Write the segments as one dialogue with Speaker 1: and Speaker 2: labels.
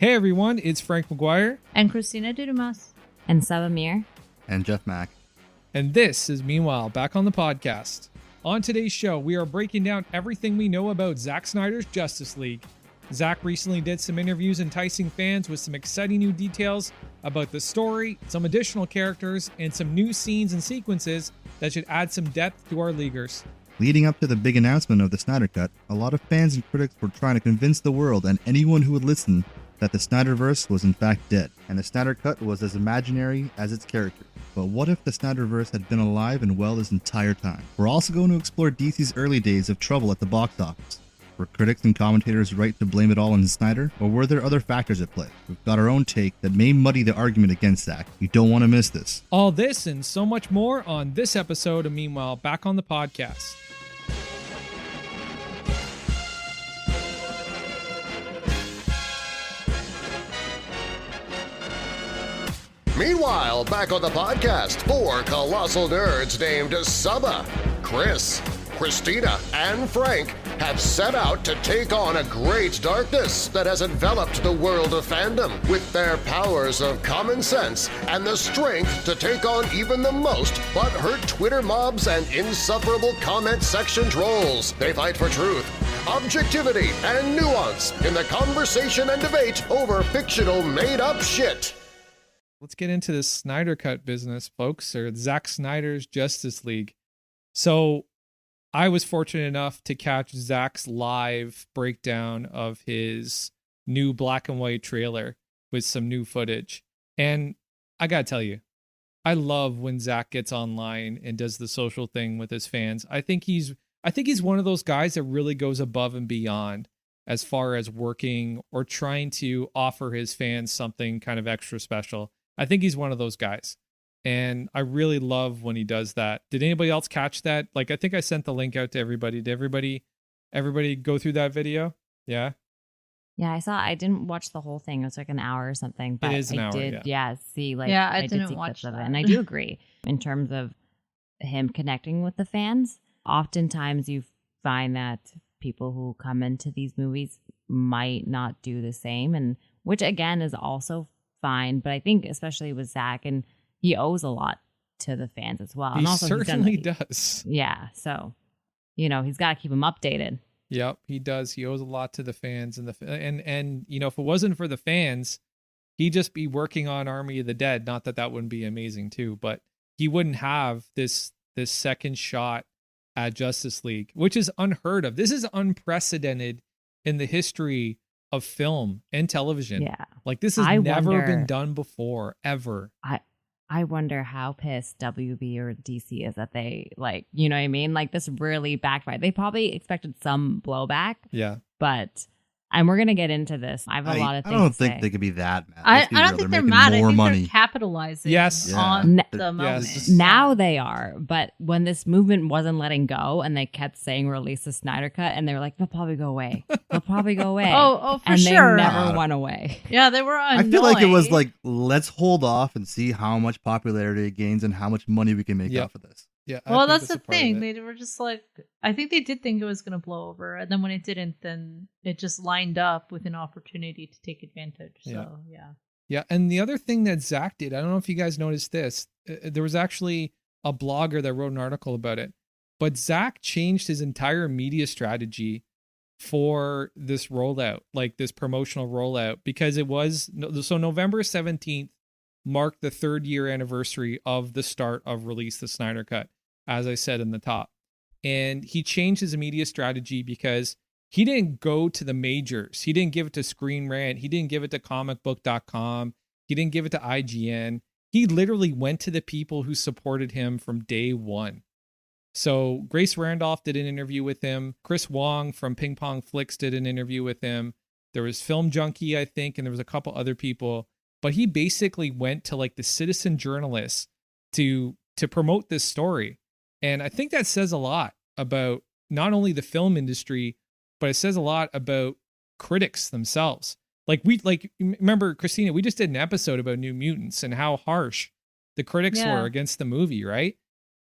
Speaker 1: Hey everyone, it's Frank McGuire.
Speaker 2: And Christina Dudumas.
Speaker 3: And Savamir.
Speaker 4: And Jeff Mack.
Speaker 1: And this is Meanwhile, back on the podcast. On today's show, we are breaking down everything we know about Zack Snyder's Justice League. Zack recently did some interviews enticing fans with some exciting new details about the story, some additional characters, and some new scenes and sequences that should add some depth to our leaguers.
Speaker 4: Leading up to the big announcement of the Snydercut, a lot of fans and critics were trying to convince the world and anyone who would listen that the Snyderverse was in fact dead, and the Snydercut was as imaginary as its character. But what if the Snyderverse had been alive and well this entire time? We're also going to explore DC's early days of trouble at the box office. Were critics and commentators right to blame it all on Snyder, or were there other factors at play? We've got our own take that may muddy the argument against Zack. You don't want to miss this.
Speaker 1: All this and so much more on this episode of Meanwhile, back on the podcast.
Speaker 5: Meanwhile, back on the podcast, four colossal nerds named Saba, Chris, Christina, and Frank have set out to take on a great darkness that has enveloped the world of fandom with their powers of common sense and the strength to take on even the most butthurt Twitter mobs and insufferable comment section trolls. They fight for truth, objectivity, and nuance in the conversation and debate over fictional made-up shit.
Speaker 1: Let's get into this Snydercut business, folks, or Zack Snyder's Justice League. So I was fortunate enough to catch Zack's live breakdown of his new black and white trailer with some new footage. And I gotta tell you, I love when Zack gets online and does the social thing with his fans. I think he's one of those guys that really goes above and beyond as far as working or trying to offer his fans something kind of extra special. I think he's one of those guys. And I really love when he does that. Did anybody else catch that? Like, I think I sent the link out to everybody. Did everybody go through that video? Yeah.
Speaker 3: Yeah, I saw. I didn't watch the whole thing. It was like an hour or something. But
Speaker 1: it is an
Speaker 3: I
Speaker 1: hour,
Speaker 3: did, see, like,
Speaker 2: I
Speaker 3: did
Speaker 2: didn't
Speaker 3: see
Speaker 2: watch
Speaker 3: clips of
Speaker 2: that.
Speaker 3: it. And I do agree in terms of him connecting with the fans. Oftentimes you find that people who come into these movies might not do the same, and which again is also fine. But I think especially with Zack, and he owes a lot to the fans as well.
Speaker 1: He
Speaker 3: and also
Speaker 1: certainly does.
Speaker 3: Yeah. So, he's got to keep them updated.
Speaker 1: Yep, he does. He owes a lot to the fans and and if it wasn't for the fans, he'd just be working on Army of the Dead. Not that that wouldn't be amazing too, but he wouldn't have this second shot at Justice League, which is unheard of. This is unprecedented in the history of film and television.
Speaker 3: Yeah.
Speaker 1: Like, this has never been done before, ever.
Speaker 3: I wonder how pissed WB or DC is that they, like, you know what I mean? Like, this really backfired. They probably expected some blowback.
Speaker 1: Yeah.
Speaker 3: And we're going to get into this. I have a lot of things
Speaker 4: I don't
Speaker 3: to
Speaker 4: think
Speaker 3: say.
Speaker 4: they could be that mad.
Speaker 2: I don't think they're mad. I think
Speaker 4: money.
Speaker 2: they're capitalizing
Speaker 1: Yes.
Speaker 2: on
Speaker 4: Yeah.
Speaker 2: the moment.
Speaker 1: Yes.
Speaker 3: Now they are, but when this movement wasn't letting go and they kept saying release the Snyder Cut, and they were like, they'll probably go away. They'll probably go away.
Speaker 2: Oh, for
Speaker 3: and
Speaker 2: sure.
Speaker 3: they never went away.
Speaker 2: Yeah, they were annoying.
Speaker 4: I feel like it was like, let's hold off and see how much popularity it gains and how much money we can make off of this.
Speaker 1: Yeah.
Speaker 2: Well, that's the thing. They were just like, I think they did think it was going to blow over. And then when it didn't, then it just lined up with an opportunity to take advantage. So, yeah.
Speaker 1: Yeah. And the other thing that Zack did, I don't know if you guys noticed this, there was actually a blogger that wrote an article about it, but Zack changed his entire media strategy for this rollout, like this promotional rollout, because it was, so November 17th marked the 3rd year anniversary of the start of Release the Snyder Cut, as I said in the top. And he changed his media strategy because he didn't go to the majors. He didn't give it to Screen Rant. He didn't give it to comicbook.com. He didn't give it to IGN. He literally went to the people who supported him from day one. So Grace Randolph did an interview with him. Chris Wong from Ping Pong Flicks did an interview with him. There was Film Junkie, I think, and there was a couple other people. But he basically went to like the citizen journalists to promote this story. And I think that says a lot about not only the film industry, but it says a lot about critics themselves. Like, remember, Christina, we just did an episode about New Mutants and how harsh the critics were against the movie, right?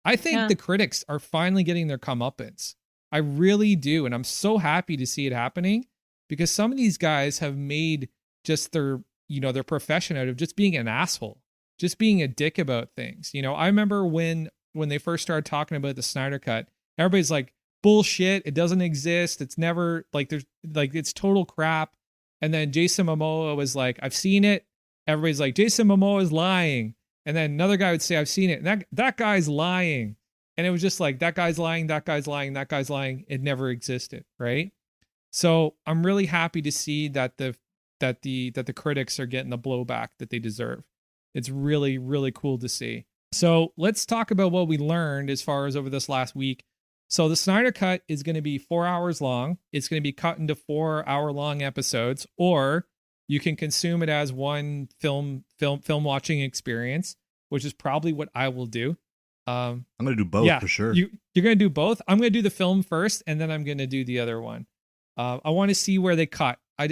Speaker 1: I think the critics are finally getting their comeuppance. I really do. And I'm so happy to see it happening because some of these guys have made just their, their profession out of just being an asshole, just being a dick about things. I remember when they first started talking about the Snyder Cut, everybody's like, bullshit, it doesn't exist. It's never it's total crap. And then Jason Momoa was like, I've seen it. Everybody's like, Jason Momoa is lying. And then another guy would say, I've seen it. And that guy's lying. And it was just like, that guy's lying, that guy's lying, that guy's lying. It never existed, right? So I'm really happy to see that the critics are getting the blowback that they deserve. It's really, really cool to see. So let's talk about what we learned as far as over this last week. So the Snyder Cut is going to be 4 hours long. It's going to be cut into 4-hour-long episodes, or you can consume it as one film watching experience, which is probably what I will do.
Speaker 4: I'm going to do both for sure.
Speaker 1: You're going to do both. I'm going to do the film first, and then I'm going to do the other one. I want to see where they cut. I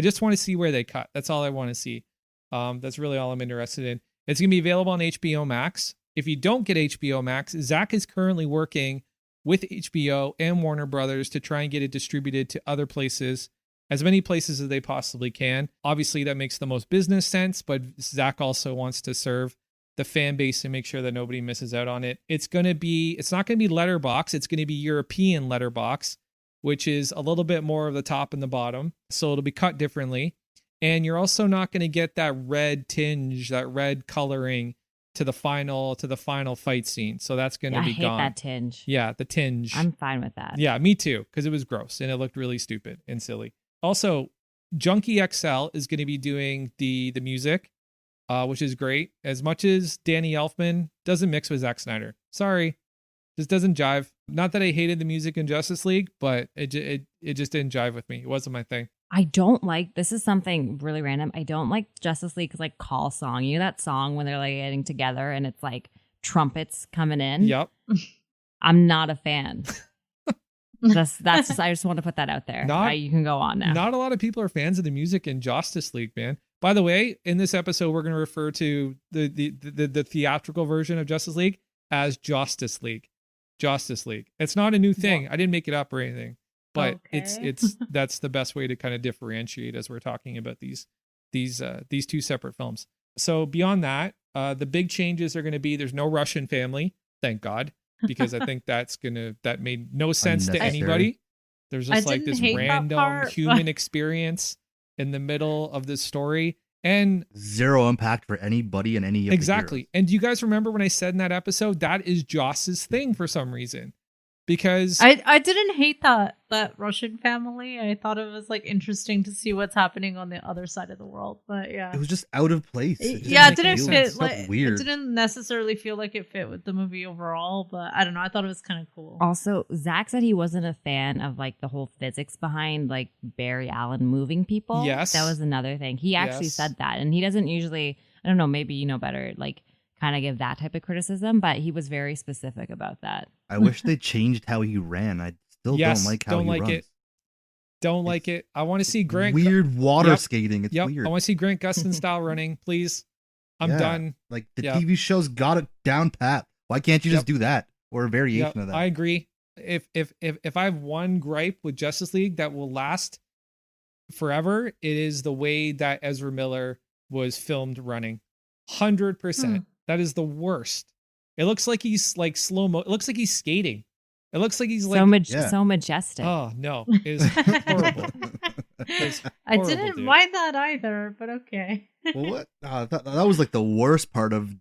Speaker 1: just want to see where they cut. That's all I want to see. That's really all I'm interested in. It's going to be available on HBO Max. If you don't get HBO Max, Zach is currently working with HBO and Warner Brothers to try and get it distributed to other places, as many places as they possibly can. Obviously, that makes the most business sense, but Zach also wants to serve the fan base and make sure that nobody misses out on it. It's not going to be Letterboxd. It's going to be European Letterboxd, which is a little bit more of the top and the bottom. So it'll be cut differently. And you're also not going to get that red tinge, that red coloring to the final fight scene. So that's going to be gone.
Speaker 3: I hate that tinge.
Speaker 1: Yeah, the tinge.
Speaker 3: I'm fine with that.
Speaker 1: Yeah, me too, because it was gross and it looked really stupid and silly. Also, Junkie XL is going to be doing the music, which is great. As much as Danny Elfman doesn't mix with Zack Snyder. Sorry, just doesn't jive. Not that I hated the music in Justice League, but it just didn't jive with me. It wasn't my thing.
Speaker 3: I don't like, this is something really random. I don't like Justice League's like call song. You know that song when they're like getting together and it's like trumpets coming in?
Speaker 1: Yep.
Speaker 3: I'm not a fan. that's just, I just want to put that out there. You can go on now.
Speaker 1: Not a lot of people are fans of the music in Justice League, man. By the way, in this episode, we're going to refer to the theatrical version of Justice League as Justice League. Justice League. It's not a new thing. I didn't make it up or anything. But it's that's the best way to kind of differentiate as we're talking about these two separate films. So beyond that, the big changes are going to be there's no Russian family, thank God, because I think that made no sense to anybody. There's just like this random human experience in the middle of this story and
Speaker 4: zero impact for anybody and any of
Speaker 1: exactly.
Speaker 4: The heroes.
Speaker 1: And do you guys remember when I said in that episode that is Joss's thing for some reason? Because
Speaker 2: I didn't hate that Russian family. I thought it was like interesting to see what's happening on the other side of the world. But yeah,
Speaker 4: it was just out of place.
Speaker 2: It didn't fit. Like, weird. It didn't necessarily feel like it fit with the movie overall. But I don't know. I thought it was kind of cool.
Speaker 3: Also, Zach said he wasn't a fan of like the whole physics behind like Barry Allen moving people.
Speaker 1: Yes,
Speaker 3: that was another thing. He actually said that, and he doesn't usually. I don't know. Maybe you know better. Like, kind of give that type of criticism, but he was very specific about that.
Speaker 4: I wish they changed how he ran. I still don't like how he runs.
Speaker 1: Don't like it. I want to see Grant.
Speaker 4: Weird water skating. It's weird.
Speaker 1: I want to see Grant Gustin style running, please. I'm done.
Speaker 4: Like the TV show's got it down pat. Why can't you just do that or a variation of that?
Speaker 1: I agree. If I have one gripe with Justice League that will last forever, it is the way that Ezra Miller was filmed running. 100%. That is the worst. It looks like he's like slow-mo. It looks like he's skating. It looks like he's like
Speaker 3: so majestic.
Speaker 1: Oh no, it's horrible.
Speaker 2: I didn't mind that either, but okay.
Speaker 4: Well, what? That was like the worst part of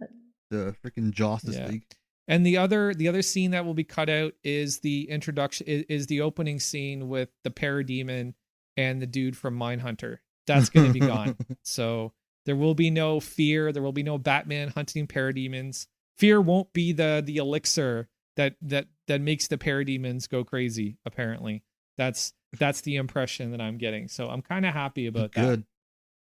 Speaker 4: the freaking Justice League.
Speaker 1: And the other scene that will be cut out is the introduction. Is the opening scene with the parademon and the dude from Mindhunter. That's going to be gone. So there will be no fear. There will be no Batman hunting parademons. Fear won't be the elixir that makes the parademons go crazy. Apparently, that's the impression that I'm getting. So I'm kind of happy about that.
Speaker 4: Good.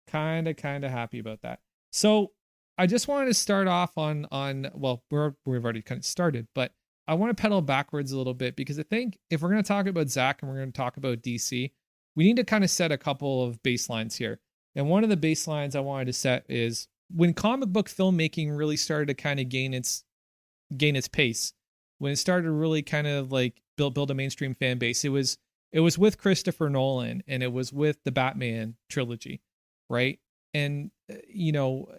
Speaker 1: Kind of happy about that. So I just wanted to start off on well, we've already kind of started, but I want to pedal backwards a little bit because I think if we're going to talk about Zack and we're going to talk about DC, we need to kind of set a couple of baselines here. And one of the baselines I wanted to set is when comic book filmmaking really started to kind of gain its pace, when it started to really kind of like build a mainstream fan base, it was with Christopher Nolan and it was with the Batman trilogy. right? And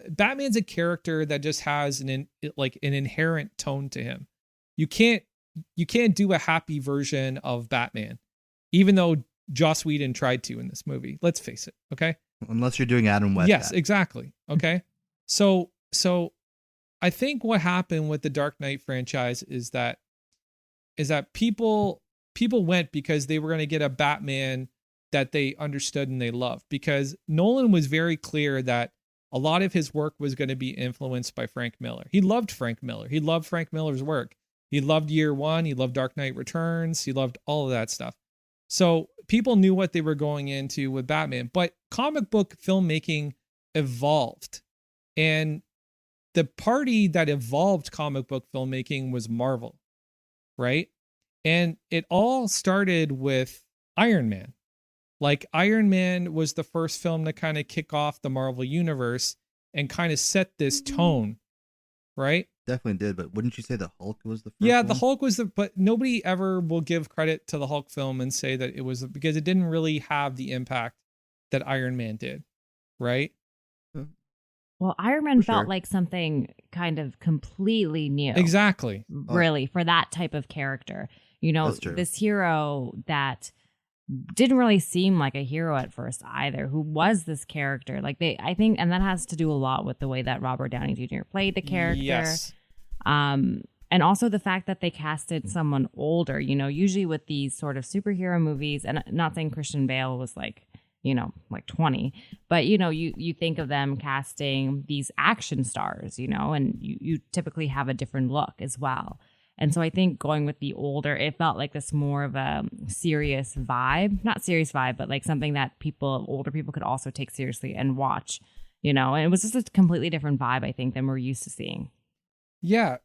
Speaker 1: Batman's a character that just has an inherent tone to him. You can't do a happy version of Batman, even though Joss Whedon tried to in this movie. Let's face it, okay?
Speaker 4: Unless you're doing Adam West.
Speaker 1: Yes, exactly. Okay. So I think what happened with the Dark Knight franchise is that people went because they were going to get a Batman that they understood and they loved, because Nolan was very clear that a lot of his work was going to be influenced by Frank Miller. He loved Frank Miller. He loved Frank Miller's work. He loved Year One. He loved Dark Knight Returns. He loved all of that stuff. So people knew what they were going into with Batman, but comic book filmmaking evolved. And the party that evolved comic book filmmaking was Marvel, right? And it all started with Iron Man. Like, Iron Man was the first film to kind of kick off the Marvel universe and kind of set this tone, right?
Speaker 4: Definitely did, but wouldn't you say the Hulk was the first
Speaker 1: Yeah,
Speaker 4: one?
Speaker 1: the Hulk was but nobody ever will give credit to the Hulk film and say that it was, because it didn't really have the impact that Iron Man did, right?
Speaker 3: Well, Iron Man
Speaker 4: For
Speaker 3: felt
Speaker 4: sure.
Speaker 3: like something kind of completely new.
Speaker 1: Exactly.
Speaker 3: Really, for that type of character.
Speaker 4: That's true.
Speaker 3: This hero that didn't really seem like a hero at first either, who was this character. I think, and that has to do a lot with the way that Robert Downey Jr. played the character.
Speaker 1: Yes.
Speaker 3: And also the fact that they casted someone older. Usually with these sort of superhero movies, and not saying Christian Bale was like 20, but you think of them casting these action stars, and you typically have a different look as well. And so I think going with the older, it felt like this more of a serious vibe, not serious vibe, but like something that older people could also take seriously and watch, and it was just a completely different vibe, I think, than we're used to seeing.
Speaker 1: Yeah.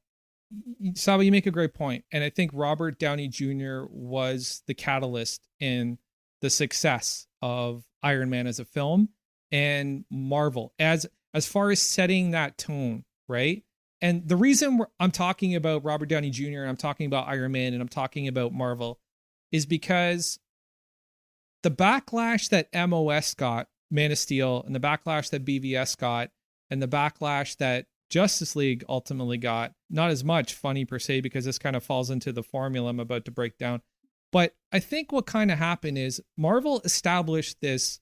Speaker 1: Saba, you make a great point. And I think Robert Downey Jr. was the catalyst in the success of Iron Man as a film and Marvel as far as setting that tone, right? And the reason I'm talking about Robert Downey Jr. and I'm talking about Iron Man and I'm talking about Marvel is because the backlash that MOS got, Man of Steel, and the backlash that BVS got, and the backlash that Justice League ultimately got, not as much funny per se, because this kind of falls into the formula I'm about to break down. But I think what kind of happened is Marvel established this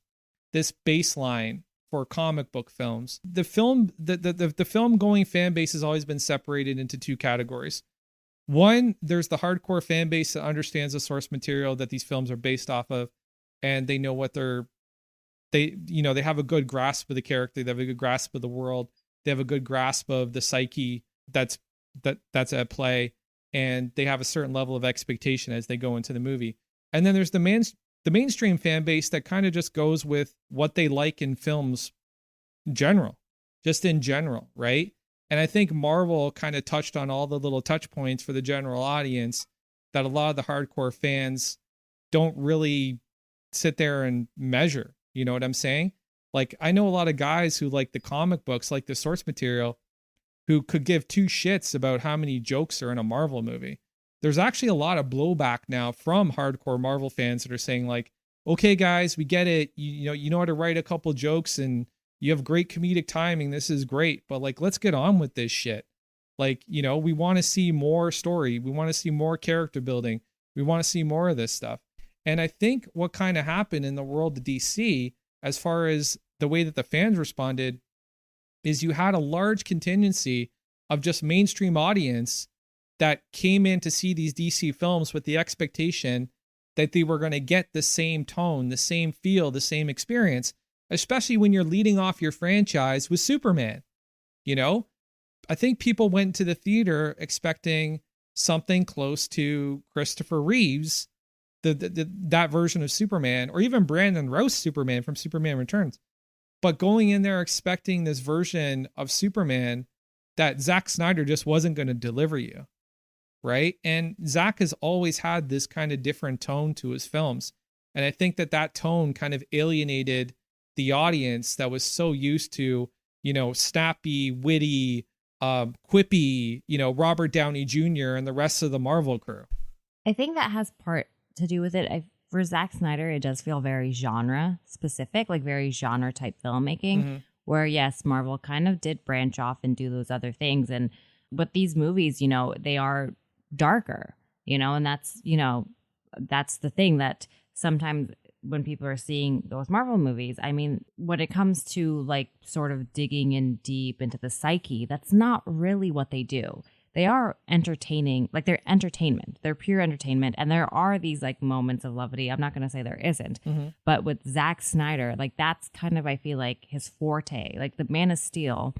Speaker 1: baseline for comic book films. The film going fan base has always been separated into two categories. One, there's the hardcore fan base that understands the source material that these films are based off of, and they know what they have a good grasp of the character, they have a good grasp of the world, they have a good grasp of the psyche that's at play, and they have a certain level of expectation as they go into the movie. And then there's the mainstream fan base that kind of just goes with what they like in films in general, right? And I think Marvel kind of touched on all the little touch points for the general audience that a lot of the hardcore fans don't really sit there and measure. You know what I'm saying? Like, I know a lot of guys who like the comic books, like the source material, who could give two shits about how many jokes are in a Marvel movie. There's actually a lot of blowback now from hardcore Marvel fans that are saying like, okay, guys, we get it. You know how to write a couple jokes and you have great comedic timing. This is great. But like, let's get on with this shit. Like, we want to see more story. We want to see more character building. We want to see more of this stuff. And I think what kind of happened in the world of DC, as far as the way that the fans responded, is you had a large contingency of just mainstream audience that came in to see these DC films with the expectation that they were going to get the same tone, the same feel, the same experience, especially when you're leading off your franchise with Superman. I think people went to the theater expecting something close to Christopher Reeves, that version of Superman, or even Brandon Routh Superman from Superman Returns. But going in there expecting this version of Superman that Zack Snyder just wasn't going to deliver you, right? And Zack has always had this kind of different tone to his films. And I think that tone kind of alienated the audience that was so used to, snappy, witty, quippy, Robert Downey Jr. and the rest of the Marvel crew.
Speaker 3: I think that has part to do with it. for Zack Snyder, it does feel very genre specific, like very genre type filmmaking, where yes, Marvel kind of did branch off and do those other things. But these movies, you know, they are darker, you know, and that's the thing that sometimes when people are seeing those Marvel movies, I mean, when it comes to like sort of digging in deep into the psyche, that's not really what they do. They are entertaining, like they're entertainment. They're pure entertainment. And there are these like moments of levity. I'm not going to say there isn't. But with Zack Snyder, like that's kind of, I feel like his forte. Like the Man of Steel,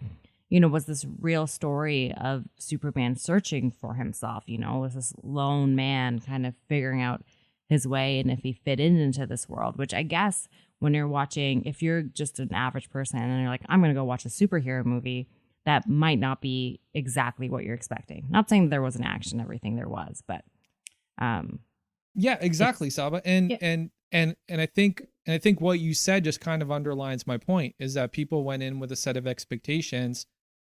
Speaker 3: you know, was this real story of Superman searching for himself, you know, was this lone man kind of figuring out his way and if he fit into this world, which I guess when you're watching, if you're just an average person and you're like, I'm going to go watch a superhero movie, that might not be exactly what you're expecting. Not saying there wasn't action, everything there was, but
Speaker 1: yeah, exactly, Saba. And I think what you said just kind of underlines my point, is that people went in with a set of expectations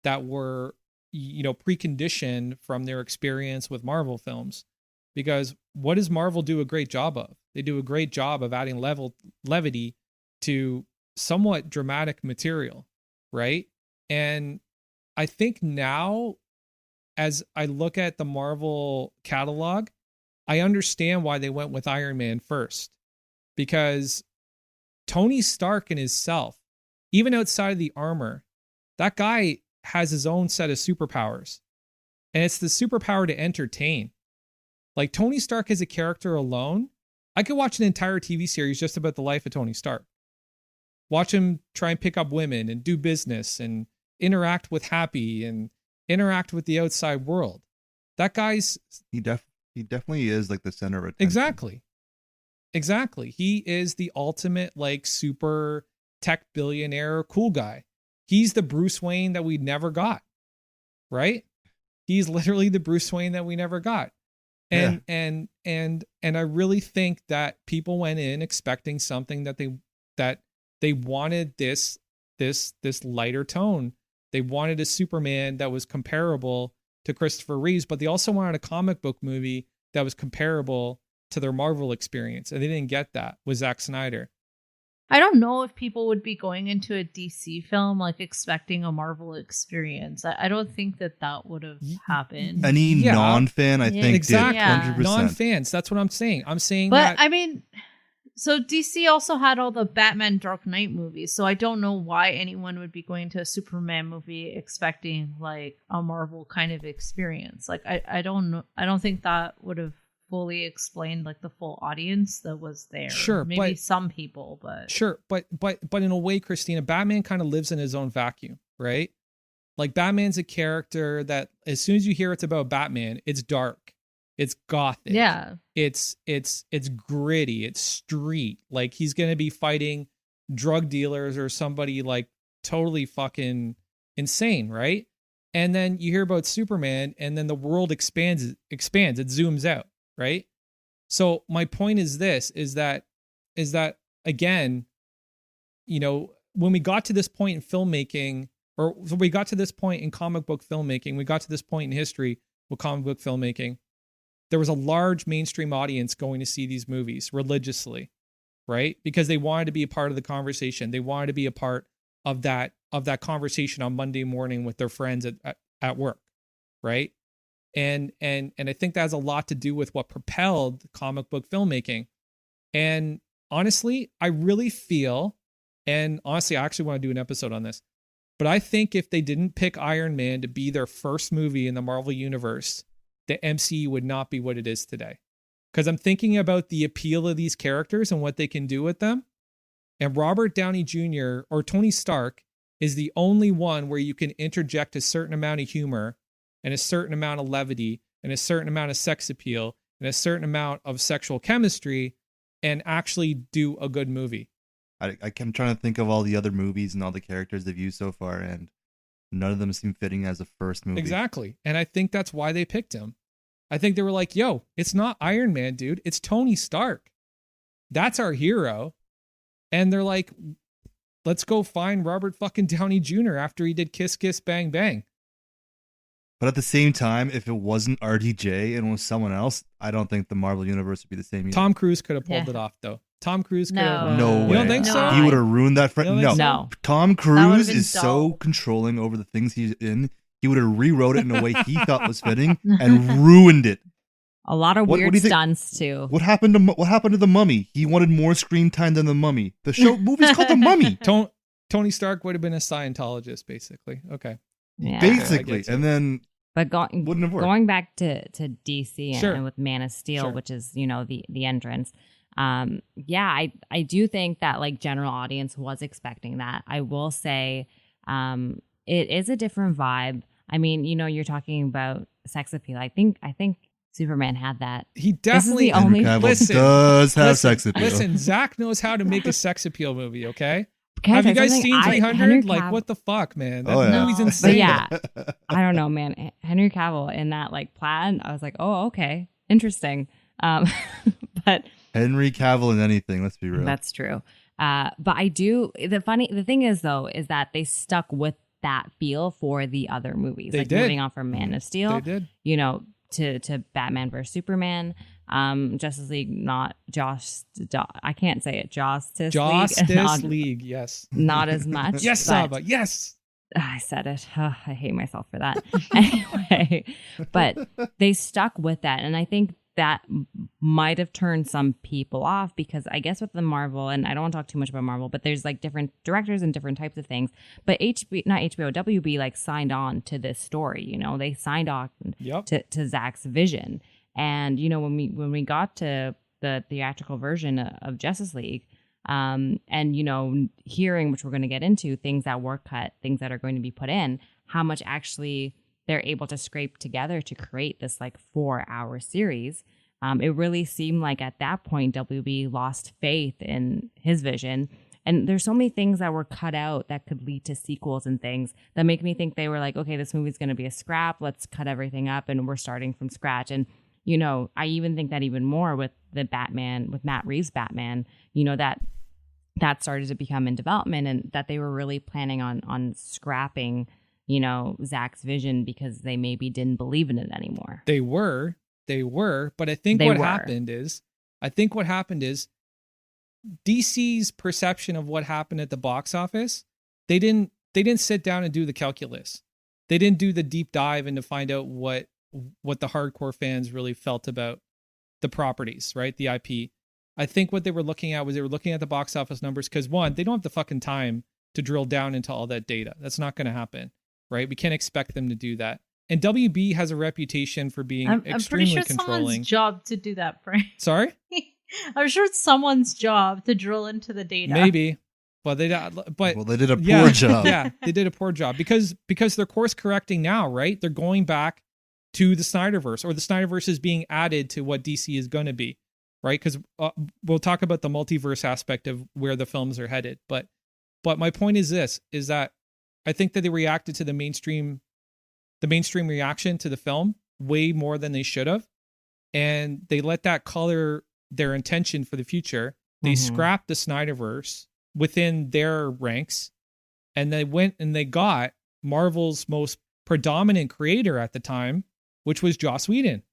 Speaker 1: that were, you know, preconditioned from their experience with Marvel films. Because what does Marvel do a great job of? They do a great job of adding levity to somewhat dramatic material, right? And I think now, as I look at the Marvel catalog, I understand why they went with Iron Man first. Because Tony Stark in himself, even outside of the armor, that guy has his own set of superpowers. And it's the superpower to entertain. Like Tony Stark as a character alone, I could watch an entire TV series just about the life of Tony Stark. Watch him try and pick up women and do business and interact with Happy and interact with the outside world. That guy's...
Speaker 4: He definitely is like the center of attention.
Speaker 1: Exactly. He is the ultimate like super tech billionaire cool guy. He's the Bruce Wayne that we never got. Right? He's literally the Bruce Wayne that we never got. And I really think that people went in expecting something that they wanted this lighter tone. They wanted a Superman that was comparable to Christopher Reeves, but they also wanted a comic book movie that was comparable to their Marvel experience. And they didn't get that with Zack Snyder.
Speaker 2: I don't know if people would be going into a DC film like expecting a Marvel experience. I don't think that would have happened.
Speaker 4: Any non-fan, I think,
Speaker 1: exactly.
Speaker 4: did 100%.
Speaker 1: Non-fans, that's what I'm saying. I'm saying
Speaker 2: but,
Speaker 1: that...
Speaker 2: I mean, so DC also had all the Batman Dark Knight movies, so I don't know why anyone would be going to a Superman movie expecting like a Marvel kind of experience. Like I don't know. I don't think that would have fully explained like the full audience that was there.
Speaker 1: Sure,
Speaker 2: maybe some people, but
Speaker 1: sure, but in a way, Christina, Batman kind of lives in his own vacuum, right? Like Batman's a character that as soon as you hear it's about Batman, it's dark, it's gothic, it's gritty, it's street. Like he's gonna be fighting drug dealers or somebody like totally fucking insane, right? And then you hear about Superman, and then the world expands, it zooms out. Right. So my point is this, is that again, you know, when we got to this point in filmmaking, or so we got to this point in comic book filmmaking, we got to this point in history with comic book filmmaking, there was a large mainstream audience going to see these movies religiously, right? Because they wanted to be a part of the conversation. They wanted to be a part of that conversation on Monday morning with their friends at work, right? And I think that has a lot to do with what propelled comic book filmmaking. And honestly, I really feel, and honestly, I actually want to do an episode on this, but I think if they didn't pick Iron Man to be their first movie in the Marvel Universe, the MCU would not be what it is today. Because I'm thinking about the appeal of these characters and what they can do with them. And Robert Downey Jr. or Tony Stark is the only one where you can interject a certain amount of humor and a certain amount of levity and a certain amount of sex appeal and a certain amount of sexual chemistry and actually do a good movie.
Speaker 4: I'm trying to think of all the other movies and all the characters they've used so far, and none of them seem fitting as a first movie.
Speaker 1: Exactly. And I think that's why they picked him. I think they were like, yo, it's not Iron Man, dude. It's Tony Stark. That's our hero. And they're like, let's go find Robert fucking Downey Jr. after he did Kiss Kiss Bang Bang.
Speaker 4: But at the same time, if it wasn't RDJ and it was someone else, I don't think the Marvel Universe would be the same either.
Speaker 1: Tom Cruise could have pulled it off, though. Tom Cruise could have.
Speaker 4: No way.
Speaker 1: You don't think so?
Speaker 4: He would have ruined that.
Speaker 3: No.
Speaker 4: Tom Cruise is so controlling over the things he's in. He would have rewrote it in a way he thought was fitting and ruined it.
Speaker 3: A lot of weird stunts too.
Speaker 4: What happened to the Mummy? He wanted more screen time than the Mummy. The movie's called The Mummy.
Speaker 1: Tony Stark would have been a Scientologist, basically. Okay.
Speaker 3: Yeah.
Speaker 4: Basically, and then.
Speaker 3: But
Speaker 4: wouldn't have worked.
Speaker 3: Going back to DC
Speaker 1: Sure.
Speaker 3: and with Man of Steel,
Speaker 1: Sure.
Speaker 3: which is the entrance. I do think that like general audience was expecting that. I will say, it is a different vibe. I mean, you're talking about sex appeal. I think Superman had that.
Speaker 1: He definitely
Speaker 4: does have sex appeal.
Speaker 1: Listen, Zach knows how to make a sex appeal movie. Okay.
Speaker 3: Okay,
Speaker 1: have you guys seen 300?
Speaker 3: Like,
Speaker 1: what the fuck, man? That
Speaker 4: yeah.
Speaker 1: movie's insane.
Speaker 3: But yeah, I don't know, man. Henry Cavill in that like plaid, I was like, oh, okay, interesting. But
Speaker 4: Henry Cavill in anything, let's be real.
Speaker 3: That's true. But I do. The thing is though, is that they stuck with that feel for the other movies.
Speaker 1: They did.
Speaker 3: Moving on from Man of Steel.
Speaker 1: They did.
Speaker 3: To Batman vs Superman, Justice League, not I can't say it. Justice
Speaker 1: League, yes.
Speaker 3: Not as much.
Speaker 1: Yes, Saba, yes.
Speaker 3: I said it. I hate myself for that. Anyway, but they stuck with that, and I think that might have turned some people off because I guess with the Marvel, and I don't want to talk too much about Marvel, but there's like different directors and different types of things. But WB like signed on to this story. They signed on to Zack's vision. And when we got to the theatrical version of Justice League, and hearing, which we're going to get into, things that were cut, things that are going to be put in, how much actually they're able to scrape together to create this like 4-hour series. It really seemed like at that point, WB lost faith in his vision. And there's so many things that were cut out that could lead to sequels and things that make me think they were like, okay, this movie's going to be a scrap. Let's cut everything up and we're starting from scratch. And, I even think that even more with the Batman, with Matt Reeves' Batman, that started to become in development and that they were really planning on scrapping Zack's vision because they maybe didn't believe in it anymore.
Speaker 1: They were, but I think what happened is DC's perception of what happened at the box office, they didn't sit down and do the calculus. They didn't do the deep dive and to find out what the hardcore fans really felt about the properties, right? The IP. I think what they were looking at was the box office numbers because one, they don't have the fucking time to drill down into all that data. That's not going to happen. Right? We can't expect them to do that. And WB has a reputation for being extremely
Speaker 2: I'm pretty sure
Speaker 1: controlling.
Speaker 2: It's someone's job to do that, Frank.
Speaker 1: Sorry?
Speaker 2: I'm sure it's someone's job to drill into the data.
Speaker 1: Maybe. Well, they did a
Speaker 4: poor job.
Speaker 1: Yeah, they did a poor job because they're course correcting now, right? They're going back to the Snyderverse, or the Snyderverse is being added to what DC is going to be, right? Because we'll talk about the multiverse aspect of where the films are headed. But my point is that I think that they reacted to the mainstream reaction to the film way more than they should have. And they let that color their intention for the future. They scrapped the Snyderverse within their ranks. And they went and they got Marvel's most predominant creator at the time, which was Joss Whedon.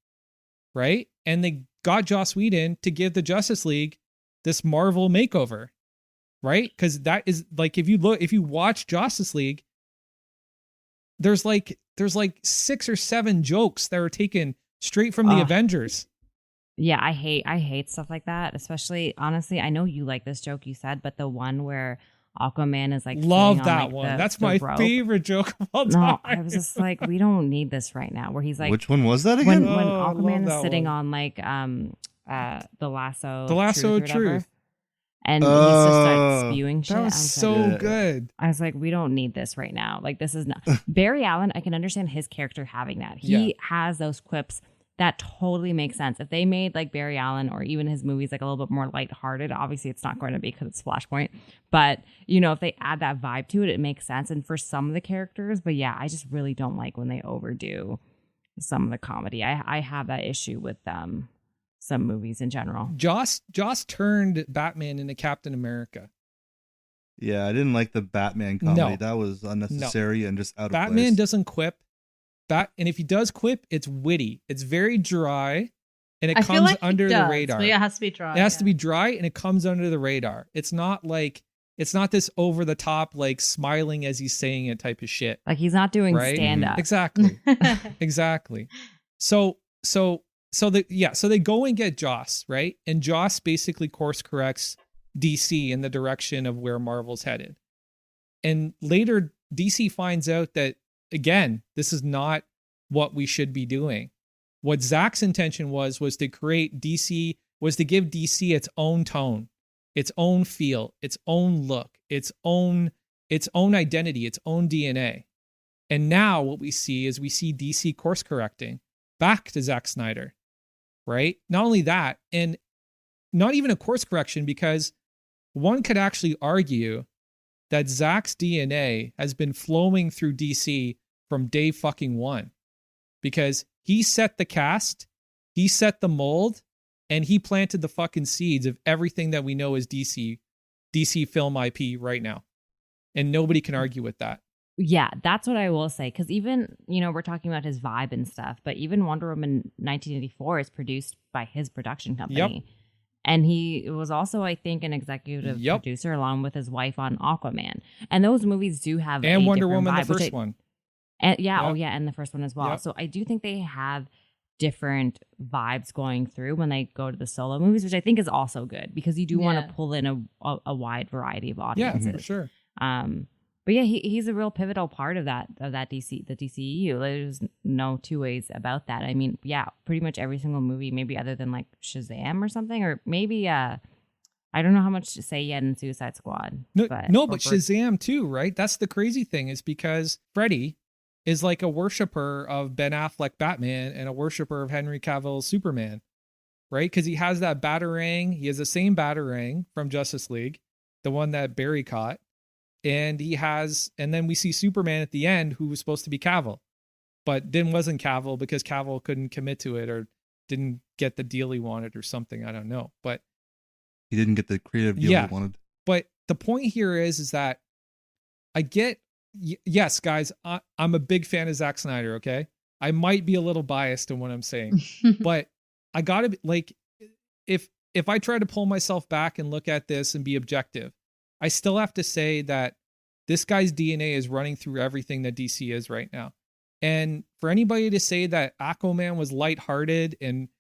Speaker 1: Right? And they got Joss Whedon to give the Justice League this Marvel makeover. Right? Because that is like, if you watch Justice League, there's like 6 or 7 jokes that were taken straight from the Avengers.
Speaker 3: Yeah, I hate stuff like that. Especially, honestly, I know you like this joke you said, but the one where Aquaman is like,
Speaker 1: love that one. That's my favorite joke of all time.
Speaker 3: No, I was just like, we don't need this right now. Where he's like,
Speaker 4: which one was that again?
Speaker 3: When Aquaman is sitting on like the lasso
Speaker 1: of truth.
Speaker 3: And he just starts spewing shit.
Speaker 1: That was so good.
Speaker 3: I was like, we don't need this right now. Like, this is not. Barry Allen, I can understand his character having that. He has those quips that totally make sense. If they made like Barry Allen or even his movies like a little bit more lighthearted, obviously it's not going to be because it's Flashpoint. But, if they add that vibe to it, it makes sense. And for some of the characters, but yeah, I just really don't like when they overdo some of the comedy. I have that issue with some movies in general.
Speaker 1: Joss turned Batman into Captain America.
Speaker 4: Yeah, I didn't like the Batman comedy.
Speaker 1: No.
Speaker 4: That was unnecessary and just out of place.
Speaker 1: Batman doesn't quip. And if he does quip, it's witty. It's very dry, and it
Speaker 2: I feel
Speaker 1: comes
Speaker 2: like
Speaker 1: under
Speaker 2: he
Speaker 1: the
Speaker 2: does,
Speaker 1: radar.
Speaker 2: But yeah, it has to be dry.
Speaker 1: It has to be dry, and it comes under the radar. It's not this over the top, like smiling as he's saying it type of shit.
Speaker 3: Like he's not doing
Speaker 1: Right?
Speaker 3: stand up.
Speaker 1: Exactly. Exactly. So they go and get Joss, right? And Joss basically course corrects DC in the direction of where Marvel's headed. And later DC finds out that, again, this is not what we should be doing. What Zack's intention was to create DC, was to give DC its own tone, its own feel, its own look, its own identity, its own DNA. And now what we see is DC course correcting back to Zack Snyder, right? Not only that, and not even a course correction, because one could actually argue that Zack's DNA has been flowing through DC from day fucking one, because he set the cast, he set the mold, and he planted the fucking seeds of everything that we know is DC film IP right now. And nobody can argue with that.
Speaker 3: Yeah, that's what I will say. Because even, we're talking about his vibe and stuff, but even Wonder Woman 1984 is produced by his production company. Yep. And he was also, I think, an executive producer along with his wife on Aquaman. And those movies do have
Speaker 1: and
Speaker 3: a
Speaker 1: Wonder
Speaker 3: different
Speaker 1: Woman,
Speaker 3: vibe,
Speaker 1: the first one.
Speaker 3: And and the first one as well.
Speaker 1: Yep.
Speaker 3: So I do think they have different vibes going through when they go to the solo movies, which I think is also good, because you do want to pull in a wide variety of audiences.
Speaker 1: Yeah, for sure.
Speaker 3: But yeah, he's a real pivotal part of the DCEU. There's no two ways about that. I mean, yeah, pretty much every single movie, maybe other than like Shazam or something, or maybe I don't know how much to say yet in Suicide Squad.
Speaker 1: But Shazam too, right? That's the crazy thing, is because Freddy is like a worshiper of Ben Affleck Batman and a worshiper of Henry Cavill Superman, right? Because he has that Batarang. He has the same Batarang from Justice League, the one that Barry caught. And then we see Superman at the end, who was supposed to be Cavill, but then wasn't Cavill because Cavill couldn't commit to it or didn't get the deal he wanted or something. I don't know, but
Speaker 4: he didn't get the creative deal he wanted.
Speaker 1: But the point here is that I get, yes, guys, I'm a big fan of Zack Snyder. Okay. I might be a little biased in what I'm saying, but I gotta be like, if I try to pull myself back and look at this and be objective, I still have to say that this guy's DNA is running through everything that DC is right now. And for anybody to say that Aquaman was lighthearted and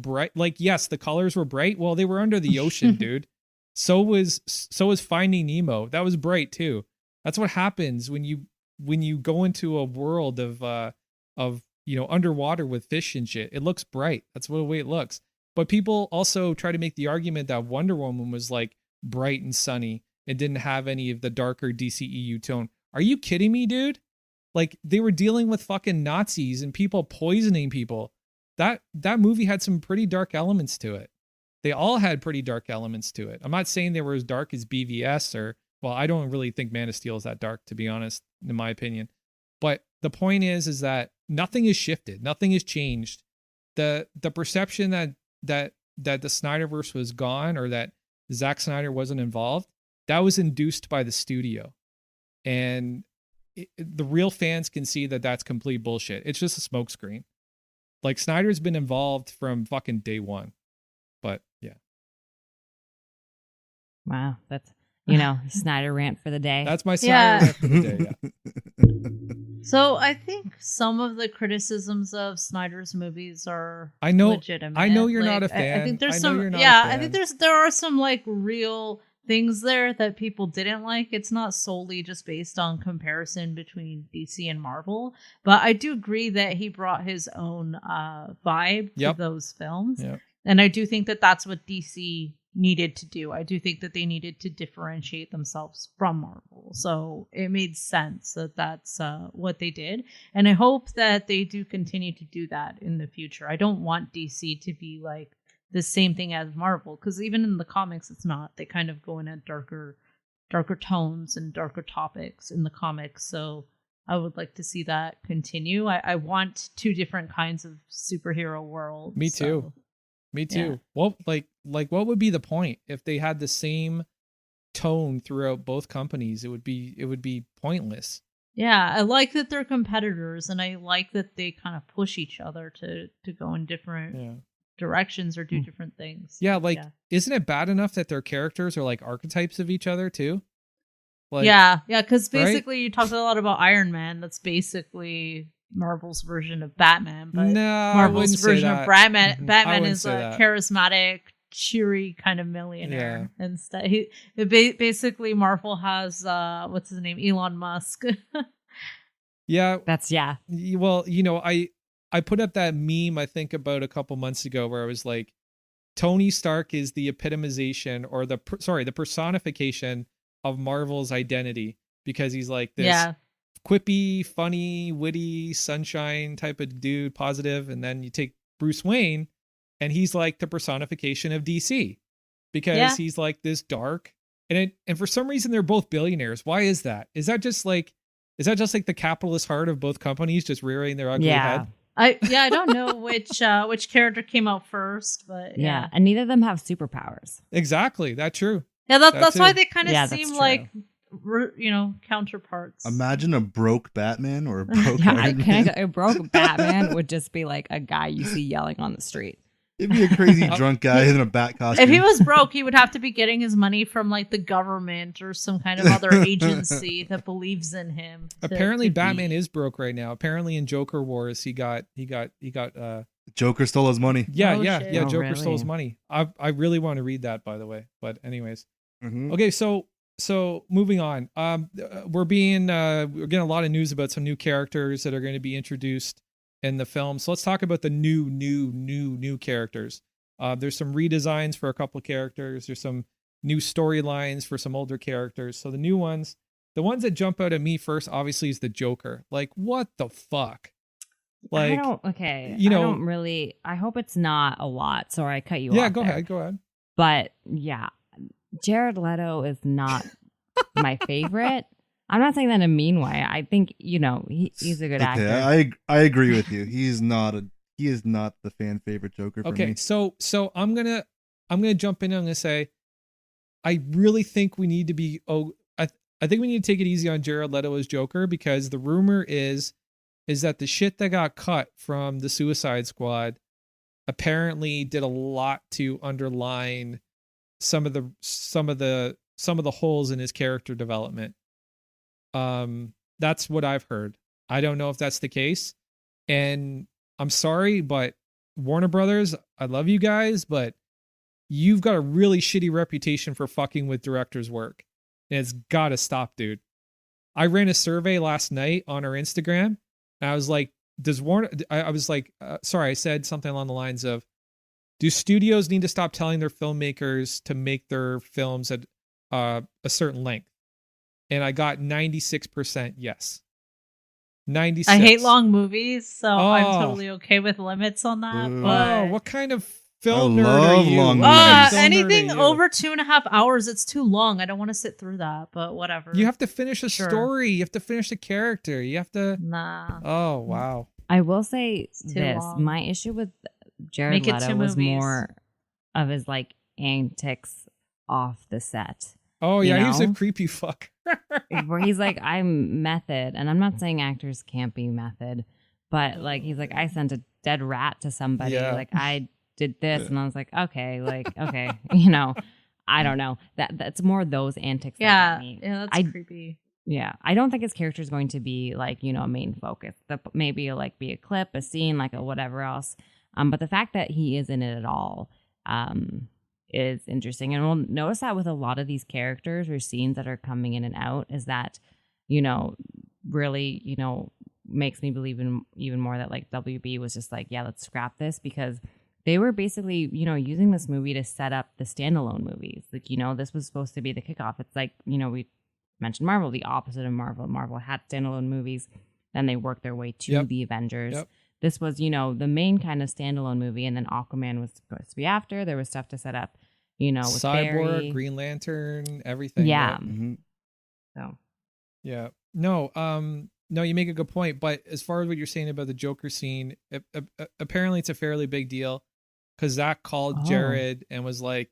Speaker 1: bright, like, yes, the colors were bright. Well, they were under the ocean, dude. So was Finding Nemo. That was bright too. That's what happens when you go into a world of underwater with fish and shit. It looks bright. That's the way it looks. But people also try to make the argument that Wonder Woman was like bright and sunny and didn't have any of the darker DCEU tone. Are you kidding me, dude? Like, they were dealing with fucking Nazis and people poisoning people. That movie had some pretty dark elements to it. They all had pretty dark elements to it. I'm not saying they were as dark as BVS I don't really think Man of Steel is that dark, to be honest, in my opinion. But the point is that nothing has shifted. Nothing has changed. The perception that the Snyderverse was gone, or that Zack Snyder wasn't involved, that was induced by the studio. And the real fans can see that that's complete bullshit. It's just a smokescreen. Like, Snyder's been involved from fucking day one. But yeah.
Speaker 3: Wow. That's, Snyder rant for the day.
Speaker 1: That's my Snyder rant for the day, yeah.
Speaker 2: So I think some of the criticisms of Snyder's movies are legitimate.
Speaker 1: I know you're not a fan.
Speaker 2: I think there's I think there are some like real things there that people didn't like. It's not solely just based on comparison between DC and Marvel, but I do agree that he brought his own vibe to those films.
Speaker 1: Yep.
Speaker 2: And I do think that that's what DC needed to do. I do think that they needed to differentiate themselves from Marvel. So it made sense that that's what they did. And I hope that they do continue to do that in the future. I don't want DC to be like the same thing as Marvel, because even in the comics, it's not. They kind of go in at darker tones and darker topics in the comics. So I would like to see that continue. I want two different kinds of superhero worlds.
Speaker 1: Me too. Me too. Yeah. Well, like what would be the point if they had the same tone throughout both companies? It would be pointless.
Speaker 2: Yeah, I like that they're competitors, and I like that they kind of push each other to go in different directions or do different things.
Speaker 1: Yeah, like, isn't it bad enough that their characters are like archetypes of each other too? Like,
Speaker 2: yeah, because basically
Speaker 1: right?
Speaker 2: you talked a lot about Iron Man. That's basically Marvel's version of Batman, but
Speaker 1: No,
Speaker 2: Marvel's version of Batman.
Speaker 1: I
Speaker 2: Batman
Speaker 1: wouldn't
Speaker 2: is
Speaker 1: say
Speaker 2: a
Speaker 1: that.
Speaker 2: charismatic, cheery kind of millionaire. Instead, basically Marvel has what's his name, Elon Musk.
Speaker 1: Yeah,
Speaker 3: That's
Speaker 1: well, I put up that meme I think about a couple months ago where I was like, Tony Stark is the epitomization or the personification of Marvel's identity, because he's like this quippy, funny, witty, sunshine type of dude, positive. And then you take Bruce Wayne and he's like the personification of DC, because he's like this dark, and for some reason they're both billionaires. Why is that? Is that just like the capitalist heart of both companies just rearing their ugly head?
Speaker 2: I don't know which character came out first, but
Speaker 3: yeah, and neither of them have superpowers.
Speaker 1: Exactly, that's true.
Speaker 2: Yeah, that's why they kind of seem like counterparts.
Speaker 4: Imagine a broke Batman or a broke Iron
Speaker 3: Man. A broke Batman would just be like a guy you see yelling on the street.
Speaker 4: It'd be a crazy drunk guy in a bat costume.
Speaker 2: If he was broke, he would have to be getting his money from like the government or some kind of other agency that believes in him.
Speaker 1: Apparently, Batman is broke right now. Apparently, in Joker Wars, he got.
Speaker 4: Joker stole his money.
Speaker 1: Yeah.
Speaker 3: Oh,
Speaker 1: Joker
Speaker 3: really?
Speaker 1: stole his money. I really want to read that, by the way. But anyways, okay. So moving on. We're getting a lot of news about some new characters that are going to be introduced in the film. So let's talk about the new characters. There's some redesigns for a couple of characters. There's some new storylines for some older characters. So the new ones, the ones that jump out at me first, obviously, is the Joker. Like, what the fuck? Like,
Speaker 3: I don't really. I hope it's not a lot. Sorry, I cut you off.
Speaker 1: Yeah, go ahead.
Speaker 3: But yeah, Jared Leto is not my favorite. I'm not saying that in a mean way. I think, he's a good actor.
Speaker 4: I agree with you. He is not the fan favorite Joker for me.
Speaker 1: Okay, so I'm gonna jump in and I'm gonna say, I really think we need to be I think we need to take it easy on Jared Leto as Joker, because the rumor is that the shit that got cut from the Suicide Squad apparently did a lot to underline some of the holes in his character development. That's what I've heard. I don't know if that's the case, and I'm sorry, but Warner Brothers, I love you guys, but you've got a really shitty reputation for fucking with directors' work, and it's got to stop, dude. I ran a survey last night on our Instagram, and I was like, I said something along the lines of, do studios need to stop telling their filmmakers to make their films at a certain length? And I got 96% yes. 96.
Speaker 2: I hate long movies, so I'm totally okay with limits on that. But
Speaker 1: what kind of film nerd are you?
Speaker 4: Long movies.
Speaker 2: Anything over 2.5 hours, it's too long. I don't want to sit through that, but whatever.
Speaker 1: You have to finish a story. You have to finish a character. You have to...
Speaker 2: Nah.
Speaker 1: Oh, wow.
Speaker 3: I will say this.
Speaker 2: long.
Speaker 3: My issue with Jared Leto was more of his like antics off the set.
Speaker 1: Oh, yeah, he's a creepy fuck.
Speaker 3: Where he's like, I'm method. And I'm not saying actors can't be method, but like, he's like, I sent a dead rat to somebody.
Speaker 1: Yeah.
Speaker 3: Like, I did this. And I was like, okay, I don't know. That's more those antics.
Speaker 2: Yeah, that's creepy.
Speaker 3: Yeah, I don't think his character is going to be like, a main focus. Maybe like be a clip, a scene, like a whatever else. But the fact that he is in it at all, is interesting. And we'll notice that with a lot of these characters or scenes that are coming in and out, is that, really, makes me believe in even more that like WB was just like, yeah, let's scrap this, because they were basically, using this movie to set up the standalone movies. Like, this was supposed to be the kickoff. It's like, we mentioned Marvel, the opposite of Marvel. Marvel had standalone movies, then they worked their way to the Avengers. Yep. This was, the main kind of standalone movie, and then Aquaman was supposed to be after. There was stuff to set up, with
Speaker 1: Cyborg,
Speaker 3: Barry.
Speaker 1: Green Lantern, everything.
Speaker 3: Yeah.
Speaker 1: Right? Mm-hmm.
Speaker 3: So.
Speaker 1: Yeah. No, you make a good point. But as far as what you're saying about the Joker scene, apparently it's a fairly big deal, because Zach called Jared and was like,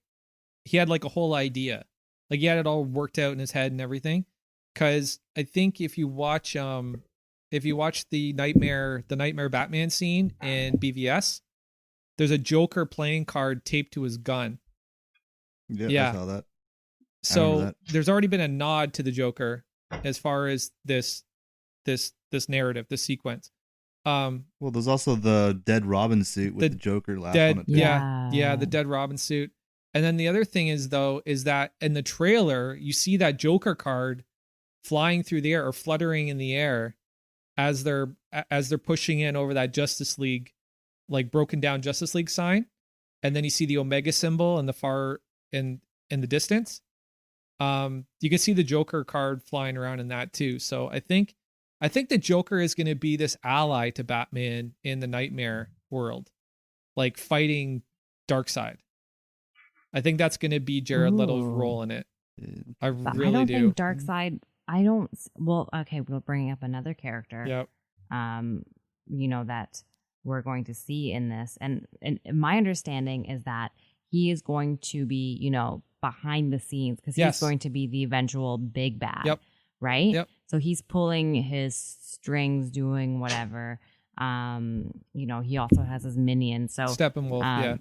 Speaker 1: he had like a whole idea. Like he had it all worked out in his head and everything. because I think if you watch the Nightmare Batman scene in BVS, there's a Joker playing card taped to his gun.
Speaker 4: Yeah. I saw that.
Speaker 1: So there's already been a nod to the Joker as far as this narrative, this sequence.
Speaker 4: Well, there's also the dead Robin suit with the Joker last one.
Speaker 1: Yeah, the dead Robin suit. And then the other thing is that in the trailer, you see that Joker card flying through the air or fluttering in the air as they're pushing in over that Justice League, like broken down Justice League sign. And then you see the Omega symbol in the far in the distance. You can see the Joker card flying around in that too. So I think the Joker is going to be this ally to Batman in the Nightmare world, like fighting Darkseid. I think that's going to be Jared Leto's role in it. I don't
Speaker 3: think Darkseid. Well, okay, we'll bring up another character.
Speaker 1: Yep.
Speaker 3: That we're going to see in this, and my understanding is that he is going to be, behind the scenes because he's going to be the eventual big bad.
Speaker 1: Yep.
Speaker 3: Right.
Speaker 1: Yep.
Speaker 3: So he's pulling his strings, doing whatever. He also has his minions. So
Speaker 1: Steppenwolf,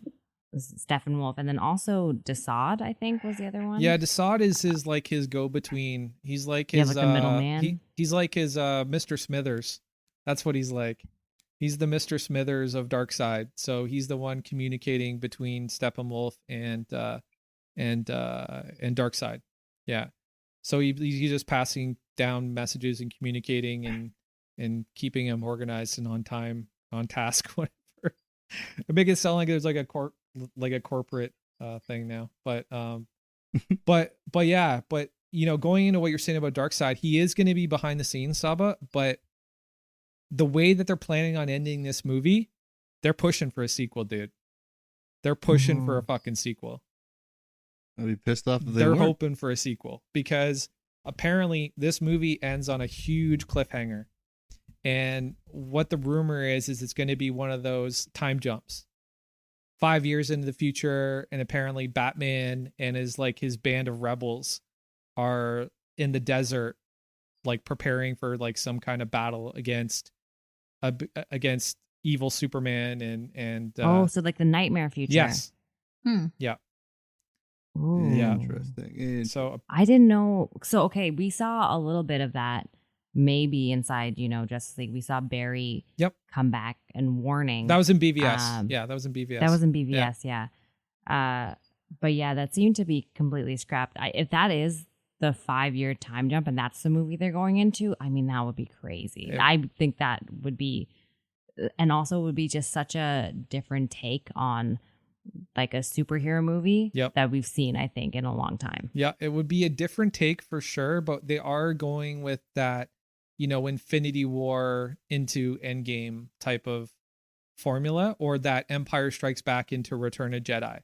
Speaker 3: Steppenwolf, and then also Desaad, I think, was the other one.
Speaker 1: Yeah, Desaad is his go-between. He's like his
Speaker 3: like a middleman.
Speaker 1: He's like his Mr. Smithers. That's what he's like. He's the Mr. Smithers of Darkseid. So he's the one communicating between Steppenwolf and Darkseid. Yeah. So he's just passing down messages and communicating and keeping him organized and on time, on task, whatever. Make it sound like there's like a corporate thing now. But going into what you're saying about Darkseid, he is going to be behind the scenes, Saba, but the way that they're planning on ending this movie, they're pushing for a sequel, dude. They're pushing for a fucking sequel.
Speaker 4: I'd be pissed off if
Speaker 1: they're hoping for a sequel because apparently this movie ends on a huge cliffhanger. And what the rumor is it's going to be one of those time jumps. 5 years into the future, and apparently Batman and his band of rebels are in the desert, like preparing for like some kind of battle against evil Superman and
Speaker 3: so like the nightmare future.
Speaker 1: Yes. Yeah.
Speaker 3: Ooh.
Speaker 1: Yeah.
Speaker 4: Interesting.
Speaker 1: So
Speaker 3: I didn't know. So okay, we saw a little bit of that maybe inside, Justice League. We saw Barry come back and warning.
Speaker 1: That was in BVS. That was in BVS.
Speaker 3: That was in BVS, yeah. But yeah, that seemed to be completely scrapped. If that is the 5-year time jump and that's the movie they're going into, I mean, that would be crazy. Yeah. I think that would be, and also would be just such a different take on like a superhero movie that we've seen, I think, in a long time.
Speaker 1: Yeah, it would be a different take for sure, but they are going with that, Infinity War into Endgame type of formula, or that Empire Strikes Back into Return of Jedi.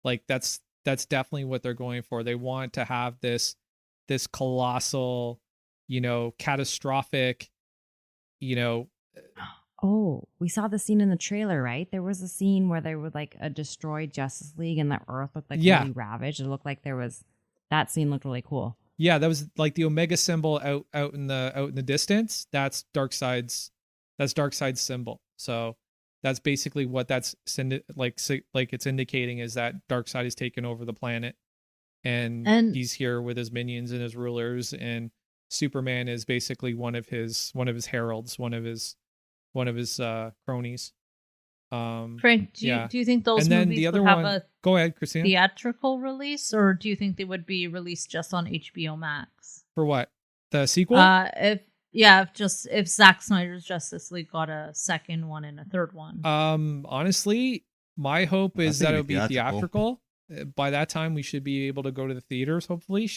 Speaker 1: Like that's definitely what they're going for. They want to have this colossal, catastrophic,
Speaker 3: Oh, we saw the scene in the trailer, right? There was a scene where there was like a destroyed Justice League and the Earth looked like really ravaged. It looked like that scene looked really cool.
Speaker 1: Yeah, that was like the Omega symbol out in the distance. That's Darkseid's symbol. So that's basically what that's like it's indicating is that Darkseid has taken over the planet and he's here with his minions and his rulers, and Superman is basically one of his heralds, one of his cronies.
Speaker 2: Frank, do you think those movies would have a
Speaker 1: go ahead, Christina,
Speaker 2: theatrical release, or do you think they would be released just on HBO Max?
Speaker 1: For what? The sequel?
Speaker 2: If Zack Snyder's Justice League got a second one and a third one.
Speaker 1: Honestly, my hope is that it'll be theatrical. By that time, we should be able to go to the theaters. Hopefully,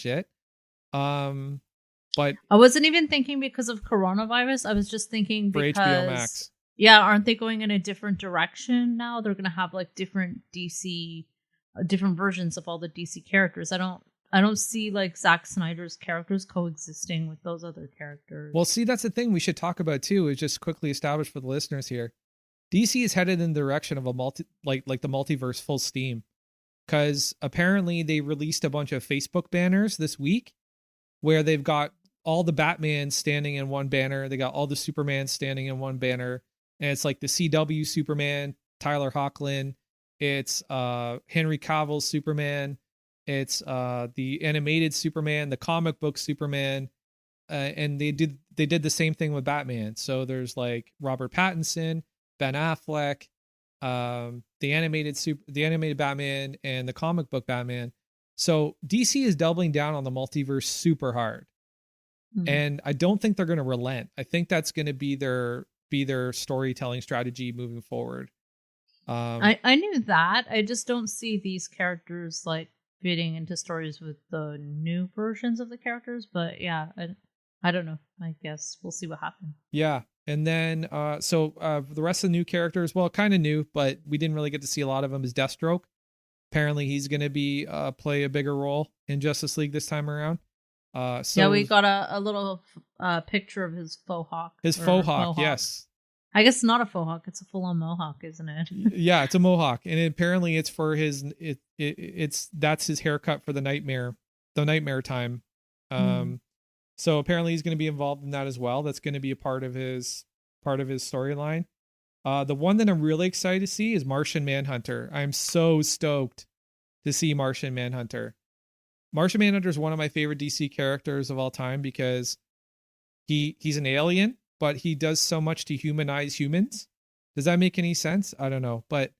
Speaker 1: but
Speaker 2: I wasn't even thinking because of coronavirus. I was just thinking because
Speaker 1: HBO Max.
Speaker 2: Yeah, aren't they going in a different direction now? They're going to have like different versions of all the DC characters. I don't see like Zack Snyder's characters coexisting with those other characters.
Speaker 1: Well, see, that's the thing we should talk about too, is just quickly establish for the listeners here. DC is headed in the direction of a the multiverse full steam, because apparently they released a bunch of Facebook banners this week where they've got all the Batman standing in one banner. They got all the Superman standing in one banner. And it's like the CW Superman, Tyler Hoechlin. It's Henry Cavill's Superman. It's the animated Superman, the comic book Superman. And they did the same thing with Batman. So there's like Robert Pattinson, Ben Affleck, the animated Batman, and the comic book Batman. So DC is doubling down on the multiverse super hard. And I don't think they're going to relent. I think that's going to be their storytelling strategy moving forward.
Speaker 2: I knew that. I just don't see these characters like fitting into stories with the new versions of the characters. But yeah, I don't know. I guess we'll see what happens.
Speaker 1: Yeah. And then, the rest of the new characters, well, kind of new, but we didn't really get to see a lot of them, is Deathstroke. Apparently he's going to be play a bigger role in Justice League this time around.
Speaker 2: Yeah, we got a little picture of his faux hawk.
Speaker 1: His faux hawk, yes.
Speaker 2: I guess it's not a faux hawk; it's a full-on mohawk, isn't it?
Speaker 1: Yeah, it's a mohawk, and apparently it's for his. That's his haircut for the nightmare time. So apparently he's going to be involved in that as well. That's going to be a part of his storyline. The one that I'm really excited to see is Martian Manhunter. I'm so stoked to see Martian Manhunter. Martian Manhunter is one of my favorite DC characters of all time because he's an alien, but he does so much to humanize humans. Does that make any sense? I don't know, but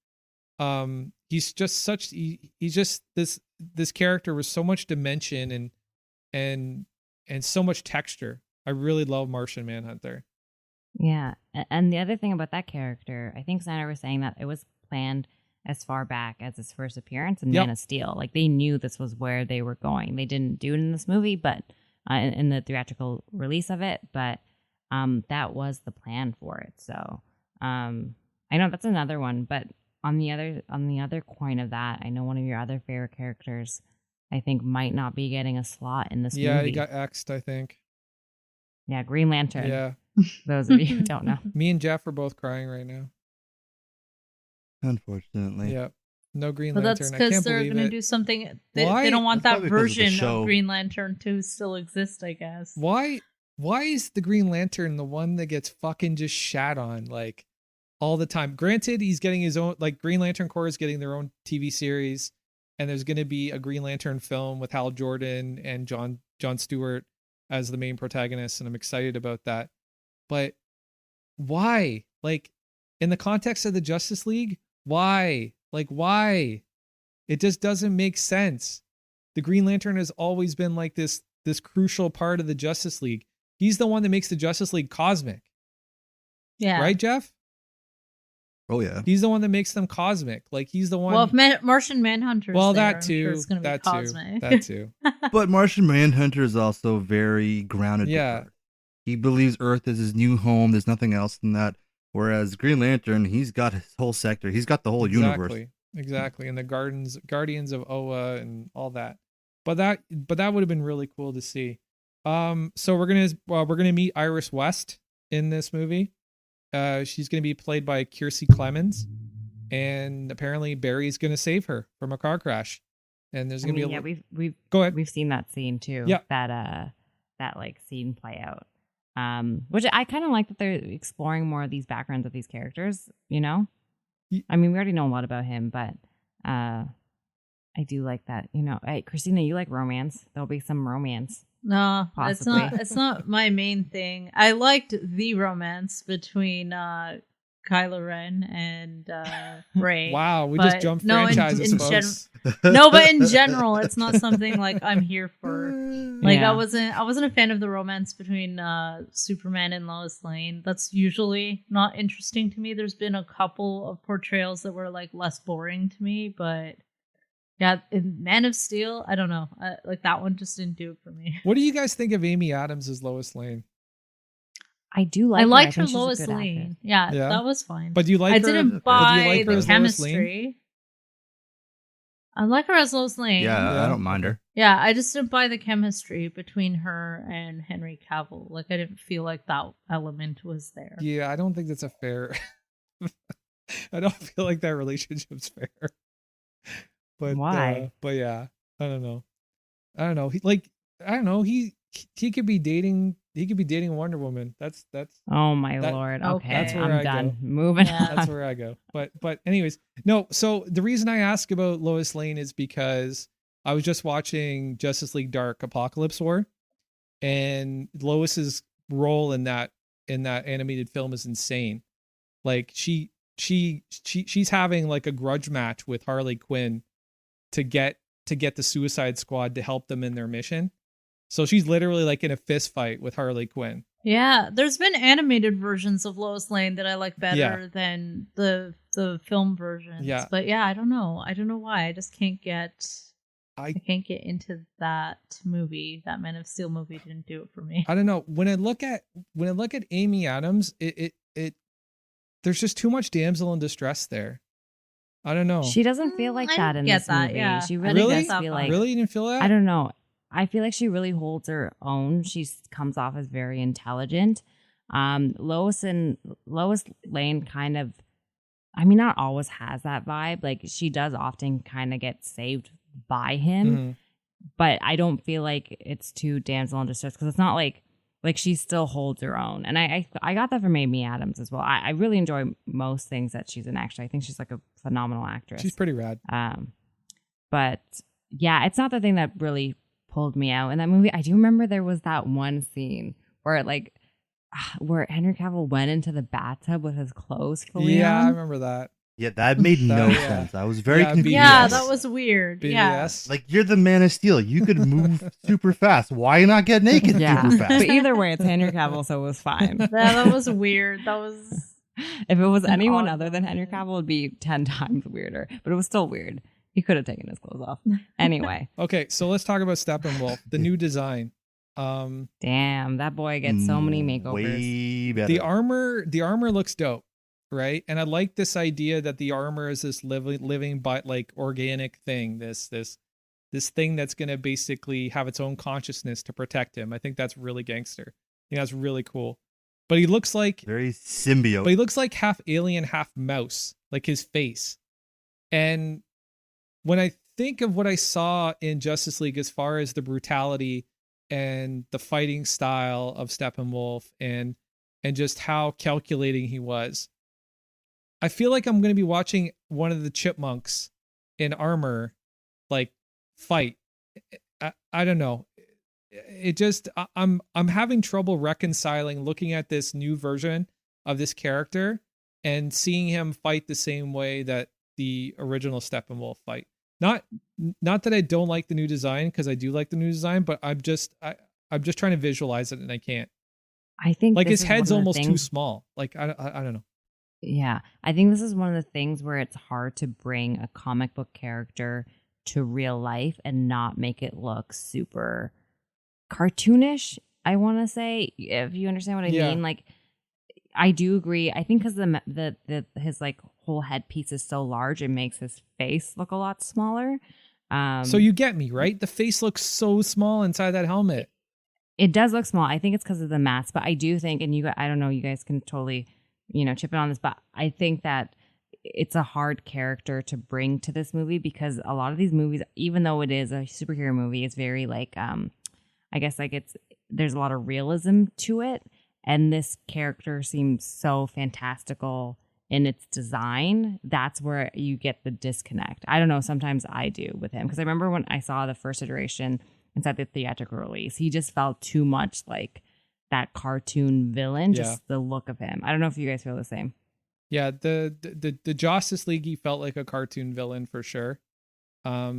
Speaker 1: he's just he's just this character with so much dimension and so much texture. I really love Martian Manhunter.
Speaker 3: Yeah, and the other thing about that character, I think Snyder was saying that it was planned as far back as his first appearance in Man of Steel. Like, they knew this was where they were going. They didn't do it in this movie, but in the theatrical release of it, but that was the plan for it. So I know that's another one, but on the other coin of that, I know one of your other favorite characters, I think, might not be getting a slot in this movie.
Speaker 1: Yeah, he got X'd, I think.
Speaker 3: Yeah, Green Lantern.
Speaker 1: Yeah.
Speaker 3: Those of you who don't know.
Speaker 1: Me and Jeff are both crying right now.
Speaker 4: Unfortunately.
Speaker 1: Yeah. No Green
Speaker 2: Lantern.
Speaker 1: Lantern.
Speaker 2: That's because they're going to do something. They don't want that version of Green Lantern to still exist, I guess.
Speaker 1: Why is the Green Lantern the one that gets fucking just shat on like all the time? Granted, he's getting his own, like, Green Lantern Corps is getting their own TV series, and there's going to be a Green Lantern film with Hal Jordan and John Stewart as the main protagonist, and I'm excited about that. But why? Like, in the context of the Justice League, why? Like, why? It just doesn't make sense. The Green Lantern has always been like this crucial part of the Justice League. He's the one that makes the Justice League cosmic.
Speaker 2: Yeah.
Speaker 1: Right, Jeff?
Speaker 4: Oh, yeah.
Speaker 1: He's the one that makes them cosmic. Like, he's the one.
Speaker 2: Well, if Martian Manhunter's there,
Speaker 1: that too.
Speaker 2: I'm sure it's going to be cosmic.
Speaker 1: That too.
Speaker 4: But Martian Manhunter is also very grounded.
Speaker 1: Yeah.
Speaker 4: He believes Earth is his new home. There's nothing else than that. Whereas Green Lantern, he's got his whole sector. He's got the whole universe.
Speaker 1: Exactly. And the Guardians of Oa and all that. But that would have been really cool to see. So we're gonna meet Iris West in this movie. She's gonna be played by Kiersey Clemens, and apparently Barry's gonna save her from a car crash. And there's gonna be
Speaker 3: we've
Speaker 1: go ahead.
Speaker 3: We've seen that scene too.
Speaker 1: Yeah.
Speaker 3: That like scene play out. Which I kind of like that they're exploring more of these backgrounds of these characters, you know? I mean, we already know a lot about him, but I do like that, you know. Hey, Christina, you like romance. There'll be some romance.
Speaker 2: No,
Speaker 3: possibly.
Speaker 2: It's not my main thing. I liked the romance between Kylo Ren and Rey.
Speaker 1: Wow, we just jumped franchises, folks.
Speaker 2: No, but in general, it's not something like I'm here for. Like,
Speaker 3: Yeah.
Speaker 2: I wasn't a fan of the romance between Superman and Lois Lane. That's usually not interesting to me. There's been a couple of portrayals that were like less boring to me, but yeah, in Man of Steel, I don't know. Like, that one just didn't do it for me.
Speaker 1: What do you guys think of Amy Adams as Lois Lane?
Speaker 3: I do like.
Speaker 2: I liked
Speaker 3: her
Speaker 2: her Lois Lane. Yeah, that was fine.
Speaker 1: But do you like
Speaker 2: I
Speaker 1: her?
Speaker 2: didn't buy
Speaker 1: her
Speaker 2: the
Speaker 1: as Lois
Speaker 2: chemistry. I like her as Lois Lane.
Speaker 4: Yeah, I don't mind her.
Speaker 2: Yeah, I just didn't buy the chemistry between her and Henry Cavill. Like, I didn't feel like that element was there.
Speaker 1: Yeah, I don't think that's a fair. I don't feel like that relationship's fair. But
Speaker 3: why?
Speaker 1: But yeah, I don't know. He he could be dating Wonder Woman. That's
Speaker 3: Oh my
Speaker 1: that-
Speaker 3: lord.
Speaker 2: okay.
Speaker 3: Okay,
Speaker 1: That's where
Speaker 3: I'm
Speaker 1: I
Speaker 3: done.
Speaker 1: go.
Speaker 3: Moving
Speaker 2: Yeah.
Speaker 3: on.
Speaker 1: that's where I go. But anyways, no. So the reason I ask about Lois Lane is because I was just watching Justice League Dark Apocalypse War, and Lois's role in that animated film is insane. Like she's having like a grudge match with Harley Quinn to get the Suicide Squad to help them in their mission. So she's literally like in a fist fight with Harley Quinn.
Speaker 2: Yeah, there's been animated versions of Lois Lane that I like better
Speaker 1: Yeah.
Speaker 2: than the film versions.
Speaker 1: Yeah.
Speaker 2: But yeah, I don't know why. I just can't get
Speaker 1: I
Speaker 2: can't get into that movie. That Man of Steel movie didn't do it for me.
Speaker 1: I don't know. When I look at Amy Adams, it there's just too much damsel in distress there. I don't know.
Speaker 3: She doesn't feel like
Speaker 2: I
Speaker 3: that in
Speaker 2: get
Speaker 3: this
Speaker 2: that,
Speaker 3: movie.
Speaker 2: yeah.
Speaker 3: She
Speaker 2: I
Speaker 3: really
Speaker 1: Really?
Speaker 3: does feel like
Speaker 1: Really, you didn't feel that?
Speaker 3: I don't know. I feel like she really holds her own. She comes off as very intelligent. Lois Lane kind of, I mean, not always has that vibe. Like she does often kind of get saved by him,
Speaker 1: Mhm.
Speaker 3: but I don't feel like it's too damsel in distress because it's not like she still holds her own. And I got that from Amy Adams as well. I really enjoy most things that she's in. Actually, I think she's like a phenomenal actress.
Speaker 1: She's pretty rad.
Speaker 3: But yeah, it's not the thing that really pulled me out in that movie. I do remember there was that one scene where where Henry Cavill went into the bathtub with his clothes fully
Speaker 1: Yeah, I
Speaker 3: on.
Speaker 1: remember that.
Speaker 4: Yeah, that made no
Speaker 1: Yeah.
Speaker 4: sense. I was very
Speaker 1: Yeah,
Speaker 4: confused.
Speaker 2: Yeah,
Speaker 1: BS.
Speaker 2: that was weird. Yeah.
Speaker 1: BS.
Speaker 4: Like, you're the Man of Steel. You could move super fast. Why not get naked
Speaker 3: Yeah,
Speaker 4: super fast?
Speaker 3: but either way, it's Henry Cavill, so it was fine.
Speaker 2: That was weird. That was
Speaker 3: If it was
Speaker 2: an
Speaker 3: anyone
Speaker 2: odd
Speaker 3: other than Henry
Speaker 2: moment.
Speaker 3: Cavill, it'd be 10 times weirder. But it was still weird. He could have taken his clothes off. Anyway,
Speaker 1: Okay, so let's talk about Steppenwolf, the new design.
Speaker 3: damn, that boy gets so many makeovers.
Speaker 4: Way better.
Speaker 1: The armor looks dope, right? And I like this idea that the armor is this living but like organic thing, this thing that's going to basically have its own consciousness to protect him. I think that's really gangster. I think that's really cool. But he looks like
Speaker 4: Very symbiote.
Speaker 1: But he looks like half alien, half mouse, like his face. And when I think of what I saw in Justice League as far as the brutality and the fighting style of Steppenwolf and just how calculating he was, I feel like I'm going to be watching one of the chipmunks in armor like fight. I don't know. It just I'm having trouble reconciling looking at this new version of this character and seeing him fight the same way that the original Steppenwolf fight. Not that I don't like the new design, because I do like the new design, but I'm just trying to visualize it and I can't.
Speaker 3: I think
Speaker 1: Like
Speaker 3: this
Speaker 1: his
Speaker 3: is one
Speaker 1: head's
Speaker 3: of the
Speaker 1: almost too
Speaker 3: things-
Speaker 1: small. Like I don't know.
Speaker 3: Yeah, I think this is one of the things where it's hard to bring a comic book character to real life and not make it look super cartoonish. I want to say, if you understand what I
Speaker 1: Yeah.
Speaker 3: mean. Like, I do agree. I think because the his like whole headpiece is so large, it makes his face look a lot smaller.
Speaker 1: So you get me, right? The face looks so small inside that helmet.
Speaker 3: It does look small. I think it's because of the mask, but I do think, and I don't know, you guys can totally, chip in on this, but I think that it's a hard character to bring to this movie because a lot of these movies, even though it is a superhero movie, it's very like, I guess like there's a lot of realism to it. And this character seems so fantastical in its design. That's where you get the disconnect. I don't know. Sometimes I do with him. Because I remember when I saw the first iteration inside the theatrical release, he just felt too much like that cartoon villain, just the look of him. I don't know if you guys feel the same.
Speaker 1: Yeah, the Justice League, he felt like a cartoon villain for sure. I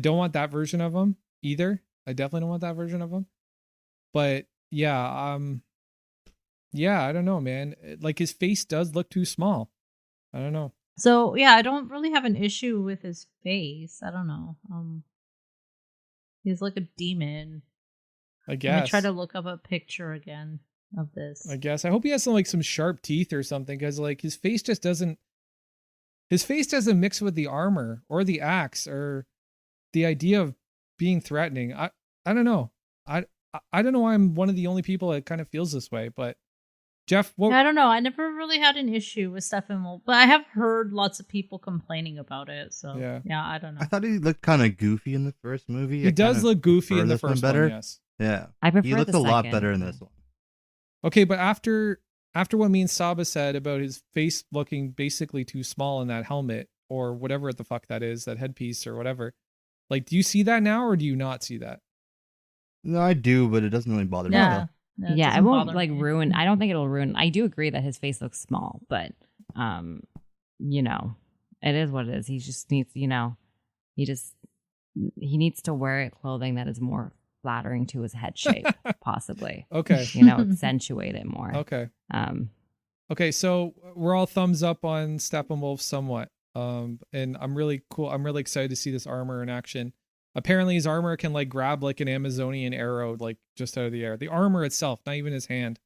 Speaker 1: don't want that version of him either. I definitely don't want that version of him. But yeah, I don't know, man. Like his face does look too small. I don't know.
Speaker 2: So yeah, I don't really have an issue with his face. I don't know. He's like a demon.
Speaker 1: I
Speaker 2: Let
Speaker 1: guess.
Speaker 2: me try to look up a picture again of this.
Speaker 1: I guess. I hope he has some sharp teeth or something, because like his face just doesn't. His face doesn't mix with the armor or the axe or the idea of being threatening. I don't know. I don't know why I'm one of the only people that kind of feels this way, but Jeff, what?
Speaker 2: I don't know. I never really had an issue with Steppenwolf, but I have heard lots of people complaining about it. So
Speaker 1: Yeah.
Speaker 2: I don't know.
Speaker 4: I thought he looked kind of goofy in the first movie.
Speaker 1: He does look goofy in the
Speaker 4: prefer this one
Speaker 1: first
Speaker 4: better.
Speaker 1: one, yes.
Speaker 4: Yeah.
Speaker 3: I prefer
Speaker 4: He looked
Speaker 3: the
Speaker 4: a lot
Speaker 3: second.
Speaker 4: better in this one.
Speaker 1: Okay, but after what me and Saba said about his face looking basically too small in that helmet or whatever the fuck that is, that headpiece or whatever, like, do you see that now or do you not see that?
Speaker 4: No, I do, but it doesn't really bother me.
Speaker 2: Yeah.
Speaker 3: Yeah, it
Speaker 2: doesn't
Speaker 3: won't
Speaker 2: bother
Speaker 3: like
Speaker 2: me.
Speaker 3: ruin. I don't think it'll ruin. I do agree that his face looks small, but you know, it is what it is. He just needs, you know, he needs to wear clothing that is more flattering to his head shape, possibly.
Speaker 1: Okay.
Speaker 3: You know, accentuate it more.
Speaker 1: Okay.
Speaker 3: Um,
Speaker 1: Okay, so we're all thumbs up on Steppenwolf somewhat. And I'm really excited to see this armor in action. Apparently his armor can like grab like an Amazonian arrow like just out of the air. The armor itself, not even his hand.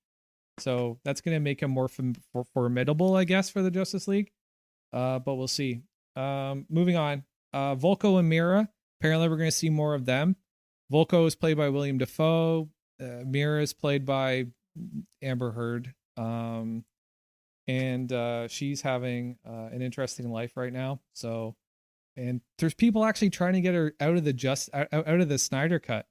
Speaker 1: So that's going to make him more formidable, I guess, for the Justice League. But we'll see. Moving on. Volko and Mira. Apparently we're going to see more of them. Volko is played by William Dafoe. Mira is played by Amber Heard. And she's having an interesting life right now. So, and there's people actually trying to get her out of the Snyder cut.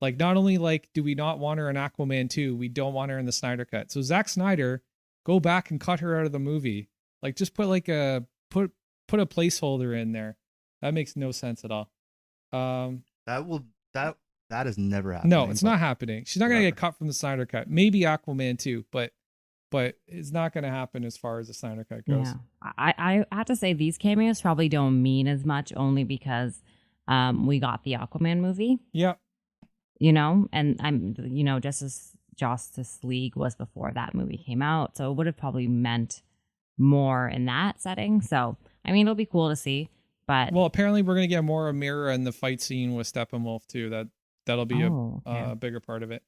Speaker 1: Like, not only like do we not want her in Aquaman 2, we don't want her in the Snyder cut. So Zack Snyder, go back and cut her out of the movie. Like, just put like put a placeholder in there. That makes no sense at all.
Speaker 4: That is never happening.
Speaker 1: No, it's not happening. She's not gonna
Speaker 4: Never.
Speaker 1: get cut from the Snyder cut. Maybe Aquaman 2, but it's not going to happen as far as the Snyder Cut goes.
Speaker 3: yeah, I have to say these cameos probably don't mean as much only because we got the Aquaman movie.
Speaker 1: Yeah.
Speaker 3: You know, and Justice League was before that movie came out, so it would have probably meant more in that setting. So I mean, it'll be cool to see. But
Speaker 1: well, apparently we're going to get more of Mira in the fight scene with Steppenwolf too. That'll be
Speaker 3: okay.
Speaker 1: a bigger part of it.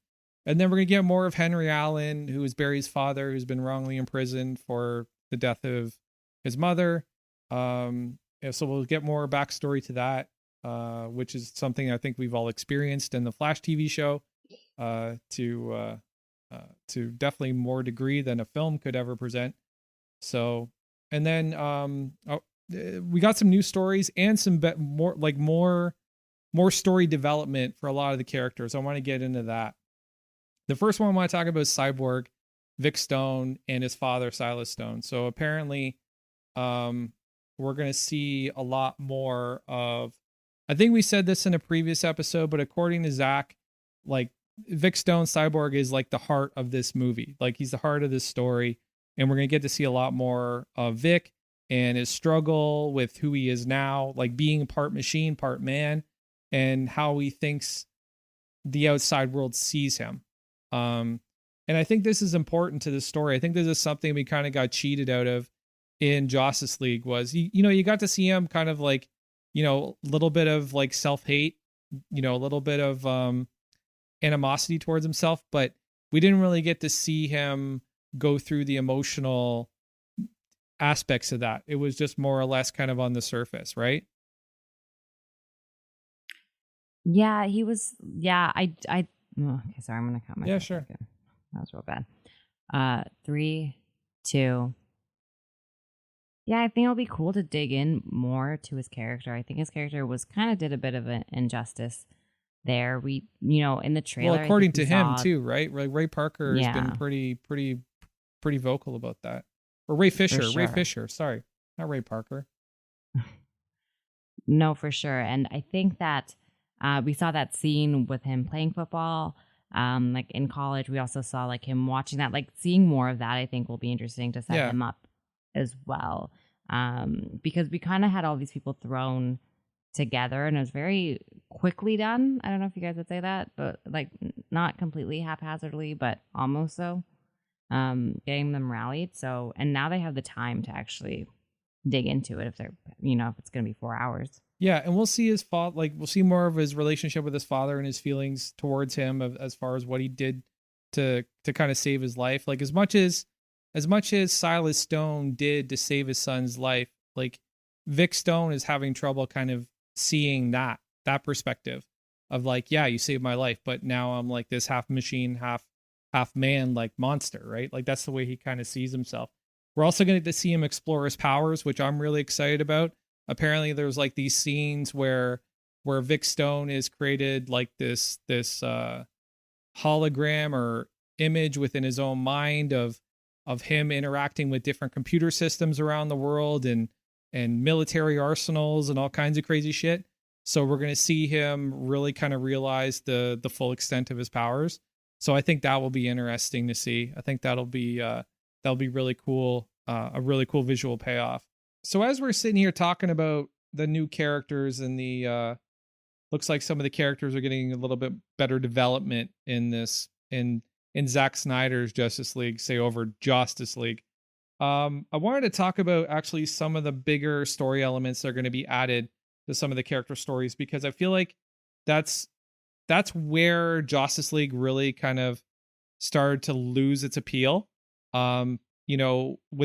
Speaker 1: And then we're going to get more of Henry Allen, who is Barry's father, who's been wrongly imprisoned for the death of his mother. So we'll get more backstory to that, which is something I think we've all experienced in the Flash TV show, to definitely more degree than a film could ever present. So, and then we got some new stories and some more story development for a lot of the characters. I want to get into that. The first one I want to talk about is Cyborg, Vic Stone, and his father, Silas Stone. So apparently, we're going to see a lot more of, I think we said this in a previous episode, but according to Zach, like Vic Stone, Cyborg is like the heart of this movie. Like he's the heart of this story. And we're going to get to see a lot more of Vic and his struggle with who he is now, like being part machine, part man, and how he thinks the outside world sees him. And I think this is important to the story. I think this is something we kind of got cheated out of in Justice League was, you got to see him kind of like, a little bit of like self-hate, a little bit of animosity towards himself, but we didn't really get to see him go through the emotional aspects of that. It was just more or less kind of on the surface, right?
Speaker 3: Yeah, he was. Yeah, okay, sorry, I'm gonna count myself.
Speaker 1: Yeah, sure.
Speaker 3: Again. That was real bad. 3, 2. Yeah, I think it'll be cool to dig in more to his character. I think his character was kind of did a bit of an injustice there. We, in the trailer.
Speaker 1: Well, according to him too, right? Ray Parker has been pretty vocal about that. Or Ray Fisher.
Speaker 3: Sure.
Speaker 1: Ray Fisher. Sorry, not Ray Parker.
Speaker 3: No, for sure. And I think that we saw that scene with him playing football. Like in college, we also saw like him watching that, like seeing more of that. I think will be interesting to set him up as well. Because we kind of had all these people thrown together and it was very quickly done. I don't know if you guys would say that, but like not completely haphazardly, but almost so. Getting them rallied. So, and now they have the time to actually dig into it if they're, if it's going to be 4 hours.
Speaker 1: Yeah, and we'll see his father. Like we'll see more of his relationship with his father and his feelings towards him as far as what he did to kind of save his life. Like as much as Silas Stone did to save his son's life, like Vic Stone is having trouble kind of seeing that perspective of like, yeah, you saved my life, but now I'm like this half machine, half man, like monster, right? Like that's the way he kind of sees himself. We're also going to see him explore his powers, which I'm really excited about. Apparently there's like these scenes where Vic Stone is created like this hologram or image within his own mind of him interacting with different computer systems around the world and military arsenals and all kinds of crazy shit. So we're going to see him really kind of realize the full extent of his powers. So I think that will be interesting to see. I think that'll be really cool, a really cool visual payoff. So as we're sitting here talking about the new characters and the looks like some of the characters are getting a little bit better development in this in Zack Snyder's Justice League, say over Justice League. I wanted to talk about actually some of the bigger story elements that are going to be added to some of the character stories, because I feel like that's where Justice League really kind of started to lose its appeal. With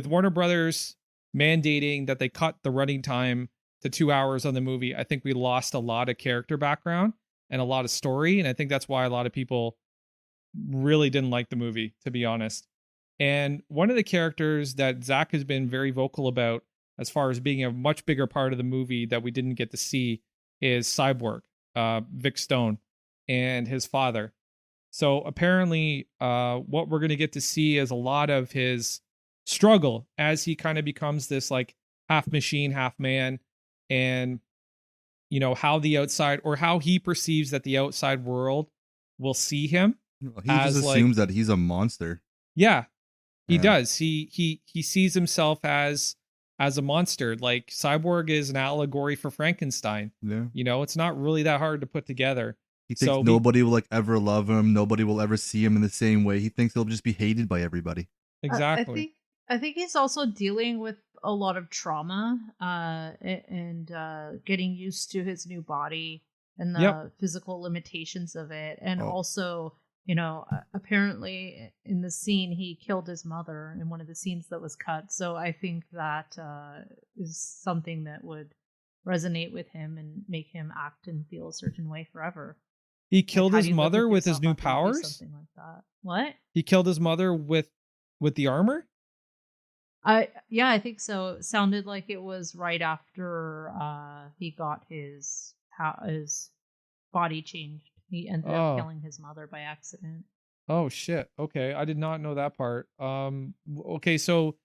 Speaker 1: Warner Brothers mandating that they cut the running time to 2 hours on the movie, I think we lost a lot of character background and a lot of story. And I think that's why a lot of people really didn't like the movie, to be honest. And one of the characters that Zack has been very vocal about as far as being a much bigger part of the movie that we didn't get to see is Cyborg, Vic Stone, and his father. So apparently what we're going to get to see is a lot of his struggle as he kind of becomes this like half machine, half man, and how the outside, or how he perceives that the outside world will see him.
Speaker 4: He just assumes that he's a monster.
Speaker 1: Yeah, he does. He sees himself as a monster. Like Cyborg is an allegory for Frankenstein.
Speaker 4: Yeah.
Speaker 1: It's not really that hard to put together.
Speaker 4: He thinks nobody will ever love him. Nobody will ever see him in the same way. He thinks he'll just be hated by everybody.
Speaker 1: Exactly.
Speaker 2: I think he's also dealing with a lot of trauma and getting used to his new body and the physical limitations of it. And also, apparently in the scene, he killed his mother in one of the scenes that was cut. So I think that is something that would resonate with him and make him act and feel a certain way forever.
Speaker 1: He killed his mother with his new powers?
Speaker 2: Something like that. What?
Speaker 1: He killed his mother with the armor?
Speaker 2: I think so. It sounded like it was right after he got his body changed. He ended up killing his mother by accident.
Speaker 1: Oh shit. Okay, I did not know that part. Okay, so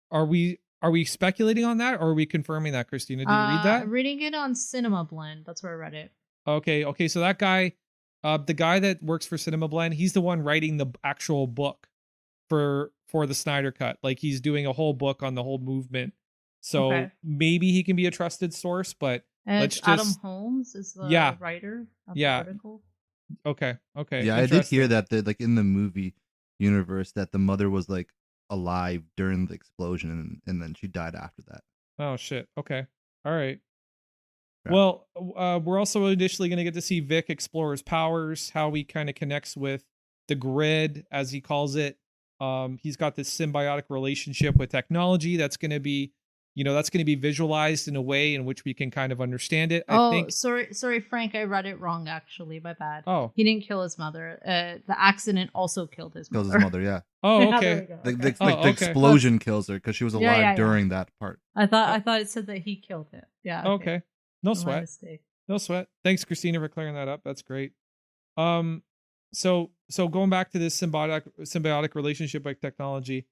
Speaker 1: are we speculating on that, or are we confirming that, Christina? Did you read that?
Speaker 2: I'm reading it on Cinema Blend. That's where I read it.
Speaker 1: Okay, so that guy, the guy that works for Cinema Blend, he's the one writing the actual book for the Snyder Cut. Like, he's doing a whole book on the whole movement. So maybe he can be a trusted source, but let's just...
Speaker 2: Adam Holmes is the writer of the article.
Speaker 1: Okay.
Speaker 4: Yeah, I did hear that in the movie universe that the mother was like alive during the explosion and then she died after that.
Speaker 1: Oh shit. Okay. All right.
Speaker 4: Yeah.
Speaker 1: Well, we're also initially going to get to see Vic explore his powers, how he kind of connects with the grid, as he calls it. He's got this symbiotic relationship with technology that's going to be visualized in a way in which we can kind of understand it. I think.
Speaker 2: Sorry, Frank, I read it wrong. Actually, my bad.
Speaker 1: Oh,
Speaker 2: he didn't kill his mother. The accident also killed his mother.
Speaker 4: Kills his mother, yeah.
Speaker 1: Oh, okay.
Speaker 4: The explosion kills her because she was alive during that part.
Speaker 2: I thought it said that he killed it. Yeah.
Speaker 1: Okay. No sweat. No sweat. Thanks, Christina, for clearing that up. That's great. So going back to this symbiotic relationship with technology.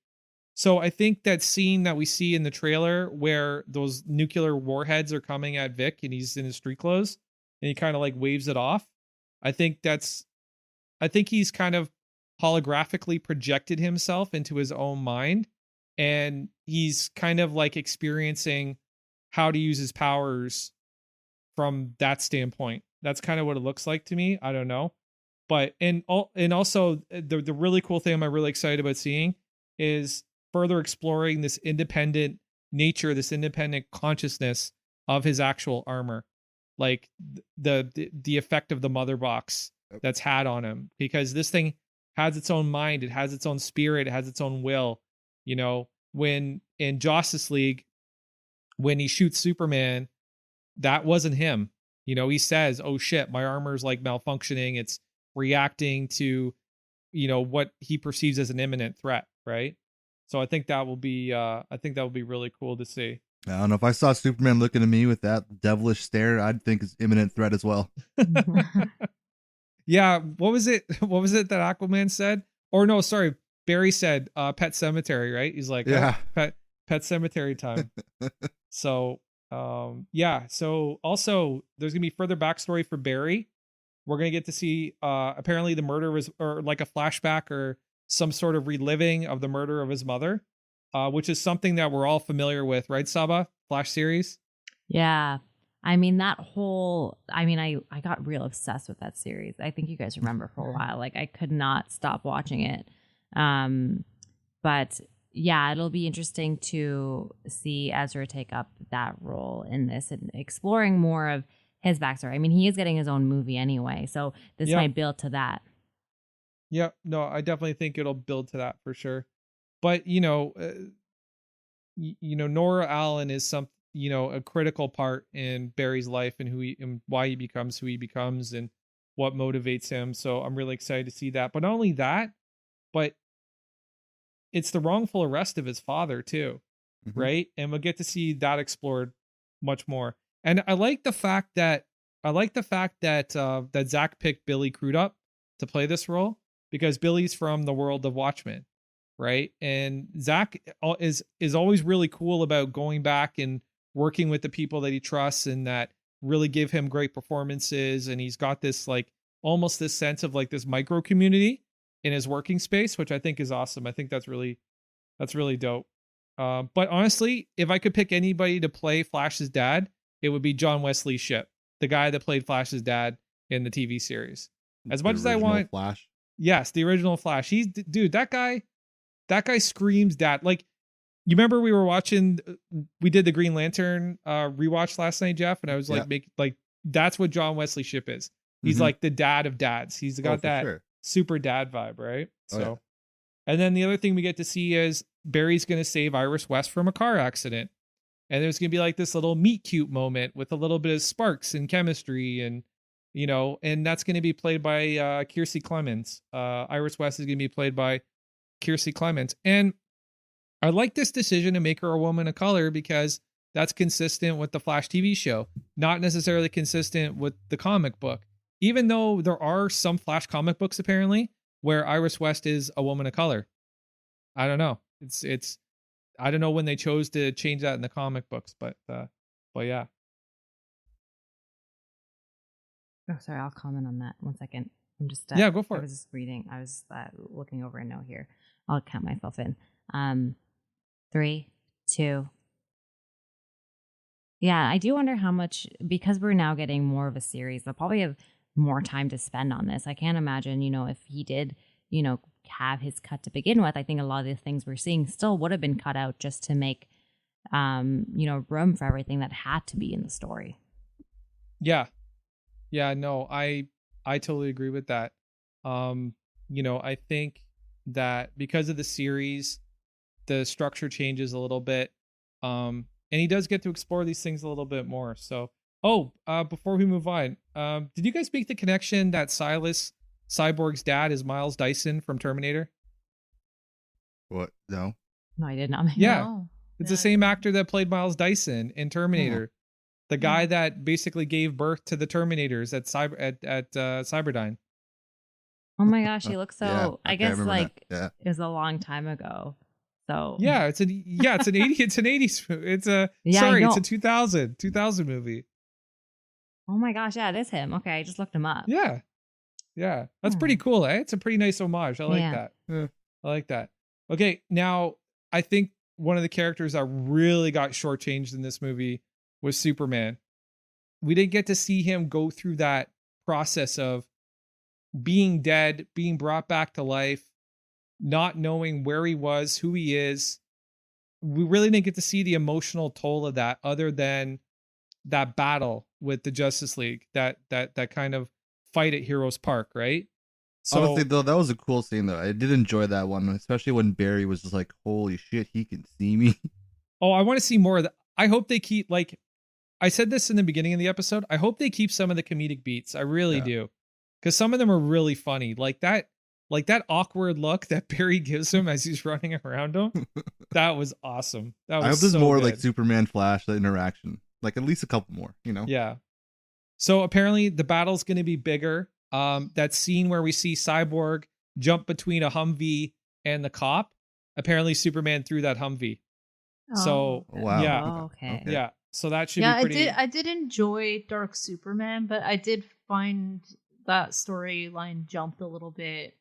Speaker 1: So I think that scene that we see in the trailer where those nuclear warheads are coming at Vic and he's in his street clothes and he kind of like waves it off. I think he's kind of holographically projected himself into his own mind, and he's kind of like experiencing how to use his powers from that standpoint. That's kind of what it looks like to me. I don't know. But and also the really cool thing I'm really excited about seeing is further exploring this independent nature, this independent consciousness of his actual armor, like the effect of the mother box that's had on him, because this thing has its own mind, it has its own spirit, it has its own will. You know, when in Justice League, when he shoots Superman, that wasn't him. You know, he says, "Oh shit, my armor's like malfunctioning. It's reacting to, you know, what he perceives as an imminent threat." Right. So I think that will be really cool to see.
Speaker 4: I don't know, if I saw Superman looking at me with that devilish stare, I'd think it's imminent threat as well.
Speaker 1: Yeah, what was it? What was it that Aquaman said? Or no, sorry, Barry said Pet Cemetery, right? He's like,
Speaker 4: Yeah.
Speaker 1: oh, Pet Cemetery time. So, yeah. So also, there's gonna be further backstory for Barry. We're gonna get to see apparently the murder was, or like a flashback or some sort of reliving of the murder of his mother, which is something that we're all familiar with, right, Saba? Flash series.
Speaker 3: Yeah. I mean, I got real obsessed with that series. I think you guys remember for a while. Like, I could not stop watching it. But yeah, it'll be interesting to see Ezra take up that role in this and exploring more of his backstory. I mean, he is getting his own movie anyway, so this might build to that.
Speaker 1: Yeah, no, I definitely think it'll build to that for sure. But Nora Allen is a critical part in Barry's life and and why he becomes who he becomes and what motivates him. So I'm really excited to see that. But not only that, but it's the wrongful arrest of his father too, right? And we'll get to see that explored much more. And I like the fact that that Zach picked Billy Crudup to play this role because Billy's from the world of Watchmen, right? And Zach is always really cool about going back and working with the people that he trusts and that really give him great performances. And he's got this like almost this sense of like this micro community in his working space, which I think is awesome. I think that's really dope. But honestly, if I could pick anybody to play Flash's dad, it would be John Wesley Shipp, the guy that played Flash's dad in the TV series. As much as I want
Speaker 4: Flash.
Speaker 1: Yes, the original Flash. Dude, that guy screams dad. Like, you remember we did the Green Lantern rewatch last night, Jeff, and I was like, that's what John Wesley Shipp is. He's like the dad of dads. He's got that super dad vibe, right? And then the other thing we get to see is Barry's going to save Iris West from a car accident. And there's going to be like this little meet cute moment with a little bit of sparks and chemistry and that's going to be played by Kiersey Clemens. Iris West is going to be played by Kiersey Clemens. And I like this decision to make her a woman of color because that's consistent with the Flash TV show, not necessarily consistent with the comic book. Even though there are some Flash comic books apparently where Iris West is a woman of color. I don't know. It's I don't know when they chose to change that in the comic books, but yeah.
Speaker 3: Oh, sorry. I'll comment on that. 1 second. I'm just
Speaker 1: go for it.
Speaker 3: I was just reading. I was looking over a note here. I'll count myself in. 3, 2. Yeah, I do wonder how much, because we're now getting more of a series, they'll probably have more time to spend on this. I can't imagine, if he did, have his cut to begin with. I think a lot of the things we're seeing still would have been cut out just to make, room for everything that had to be in the story.
Speaker 1: Yeah. Yeah, no, I totally agree with that. I think that because of the series, the structure changes a little bit. And he does get to explore these things a little bit more. So, before we move on, did you guys make the connection that Silas Cyborg's dad is Miles Dyson from Terminator?
Speaker 4: What? No.
Speaker 3: No, I did not make
Speaker 1: Yeah.
Speaker 3: No.
Speaker 1: It's the same actor that played Miles Dyson in Terminator. The guy that basically gave birth to the Terminators at Cyberdyne.
Speaker 3: Oh my gosh, he looks so.
Speaker 4: Yeah,
Speaker 3: I guess like
Speaker 4: it
Speaker 3: was a long time ago. So
Speaker 1: yeah, it's an 80s. It's an 80s. It's a 2000 movie.
Speaker 3: Oh my gosh, yeah, it is him. Okay, I just looked him up.
Speaker 1: Yeah, that's pretty cool. It's a pretty nice homage. I like that. Yeah. I like that. Okay, now I think one of the characters that really got shortchanged in this movie was Superman. We didn't get to see him go through that process of being dead, being brought back to life, not knowing where he was, who he is. We really didn't get to see the emotional toll of that other than that battle with the Justice League, that kind of fight at Heroes Park, right? So,
Speaker 4: honestly, though, that was a cool scene, though. I did enjoy that one, especially when Barry was just like, holy shit, he can see me.
Speaker 1: Oh, I want to see more of that. I hope they keep, like, I said this in the beginning of the episode, I hope they keep some of the comedic beats. I really do. Because some of them are really funny. Like that awkward look that Barry gives him as he's running around him. That was awesome. I hope
Speaker 4: there's more good. Like Superman Flash, the interaction. Like at least a couple more,
Speaker 1: Yeah. So apparently the battle's going to be bigger. that scene where we see Cyborg jump between a Humvee and the cop. Apparently Superman threw that Humvee. So
Speaker 4: Wow.
Speaker 1: yeah.
Speaker 3: Oh, okay.
Speaker 1: Yeah. So that should
Speaker 2: Yeah,
Speaker 1: be pretty.
Speaker 2: I did enjoy Dark Superman, but I did find that storyline jumped a little bit.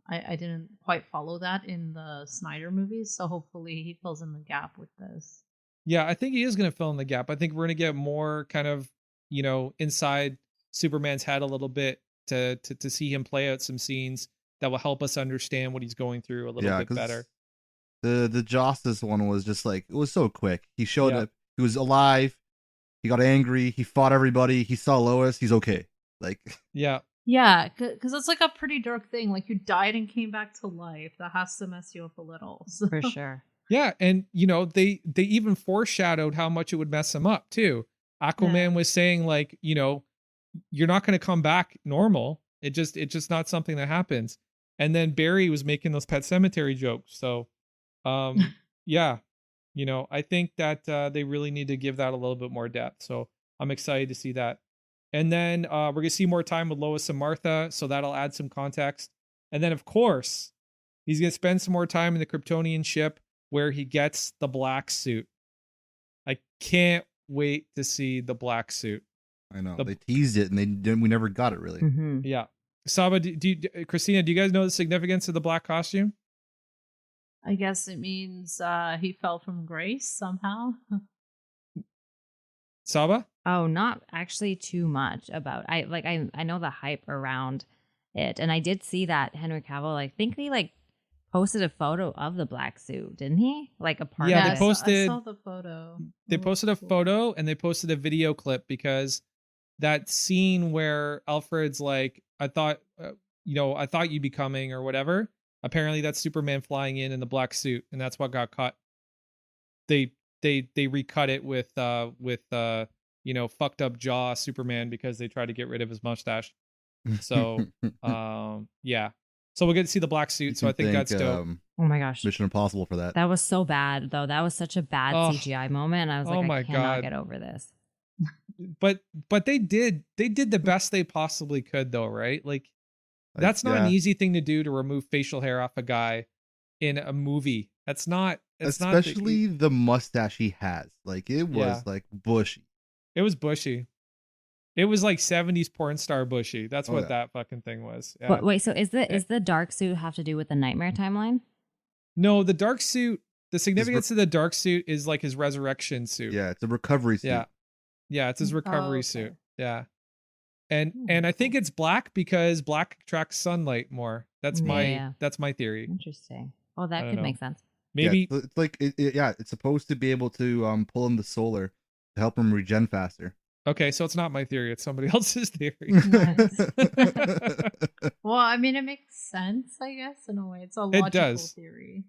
Speaker 2: I didn't quite follow that in the Snyder movies, so hopefully he fills in the gap with this.
Speaker 1: Yeah, I think he is going to fill in the gap. I think we're going to get more kind of, inside Superman's head a little bit to see him play out some scenes that will help us understand what he's going through a little bit better.
Speaker 4: The Justice one was just like, it was so quick. He showed
Speaker 1: Yeah.
Speaker 4: up. He was alive. He got angry. He fought everybody. He saw Lois. He's okay. Like,
Speaker 1: Yeah.
Speaker 2: Yeah, because it's like a pretty dark thing. Like you died and came back to life. That has to mess you up a little. So.
Speaker 3: For sure.
Speaker 1: Yeah, and they even foreshadowed how much it would mess him up too. Aquaman was saying like, you're not going to come back normal. It's just not something that happens. And then Barry was making those Pet Cemetery jokes. So, yeah, I think that they really need to give that a little bit more depth. So I'm excited to see that. And then we're going to see more time with Lois and Martha. So that'll add some context. And then, of course, he's going to spend some more time in the Kryptonian ship where he gets the black suit. I can't wait to see the black suit.
Speaker 4: I know. They teased it and we never got it really.
Speaker 3: Mm-hmm.
Speaker 1: Yeah. Saba, Christina, do you guys know the significance of the black costume?
Speaker 2: I guess it means he fell from grace somehow.
Speaker 1: Saba?
Speaker 3: Oh, not actually too much about. I know the hype around it, and I did see that Henry Cavill. I think he posted a photo of the black suit, didn't he? Like a part.
Speaker 1: Yeah,
Speaker 3: of
Speaker 1: they
Speaker 3: it.
Speaker 1: posted.
Speaker 2: I saw the photo.
Speaker 1: They
Speaker 2: It
Speaker 1: posted a
Speaker 2: looks cool.
Speaker 1: photo and they posted a video clip because that scene where Alfred's like, I thought you'd be coming or whatever. Apparently that's Superman flying in the black suit, and that's what got cut. They recut it with fucked up jaw Superman because they tried to get rid of his mustache. So yeah. So we'll get to see the black suit. So I think that's dope.
Speaker 3: Oh my gosh,
Speaker 4: Mission Impossible for that.
Speaker 3: that was so bad though. That was such a bad CGI moment. I was like,
Speaker 1: my
Speaker 3: I cannot
Speaker 1: God.
Speaker 3: get over this.
Speaker 1: But they did the best they possibly could though, right? Like that's not an easy thing to do, to remove facial hair off a guy in a movie. That's not.
Speaker 4: Especially the mustache he has. Like it was like bushy.
Speaker 1: It was bushy. It was like 70s porn star bushy. That's what that fucking thing was. Yeah.
Speaker 3: But wait, so is the dark suit have to do with the nightmare timeline?
Speaker 1: No, the dark suit. The significance of the dark suit is like his resurrection suit.
Speaker 4: Yeah, it's a recovery suit.
Speaker 1: Yeah, it's his recovery suit. Yeah. And I think it's black because black attracts sunlight more. That's my theory.
Speaker 3: Interesting. Oh, that could make sense.
Speaker 1: Maybe
Speaker 4: it's like it's supposed to be able to pull in the solar to help him regen faster.
Speaker 1: Okay, so it's not my theory, it's somebody else's theory.
Speaker 2: Well, I mean, it makes sense, I guess, in a way. It's a logical theory.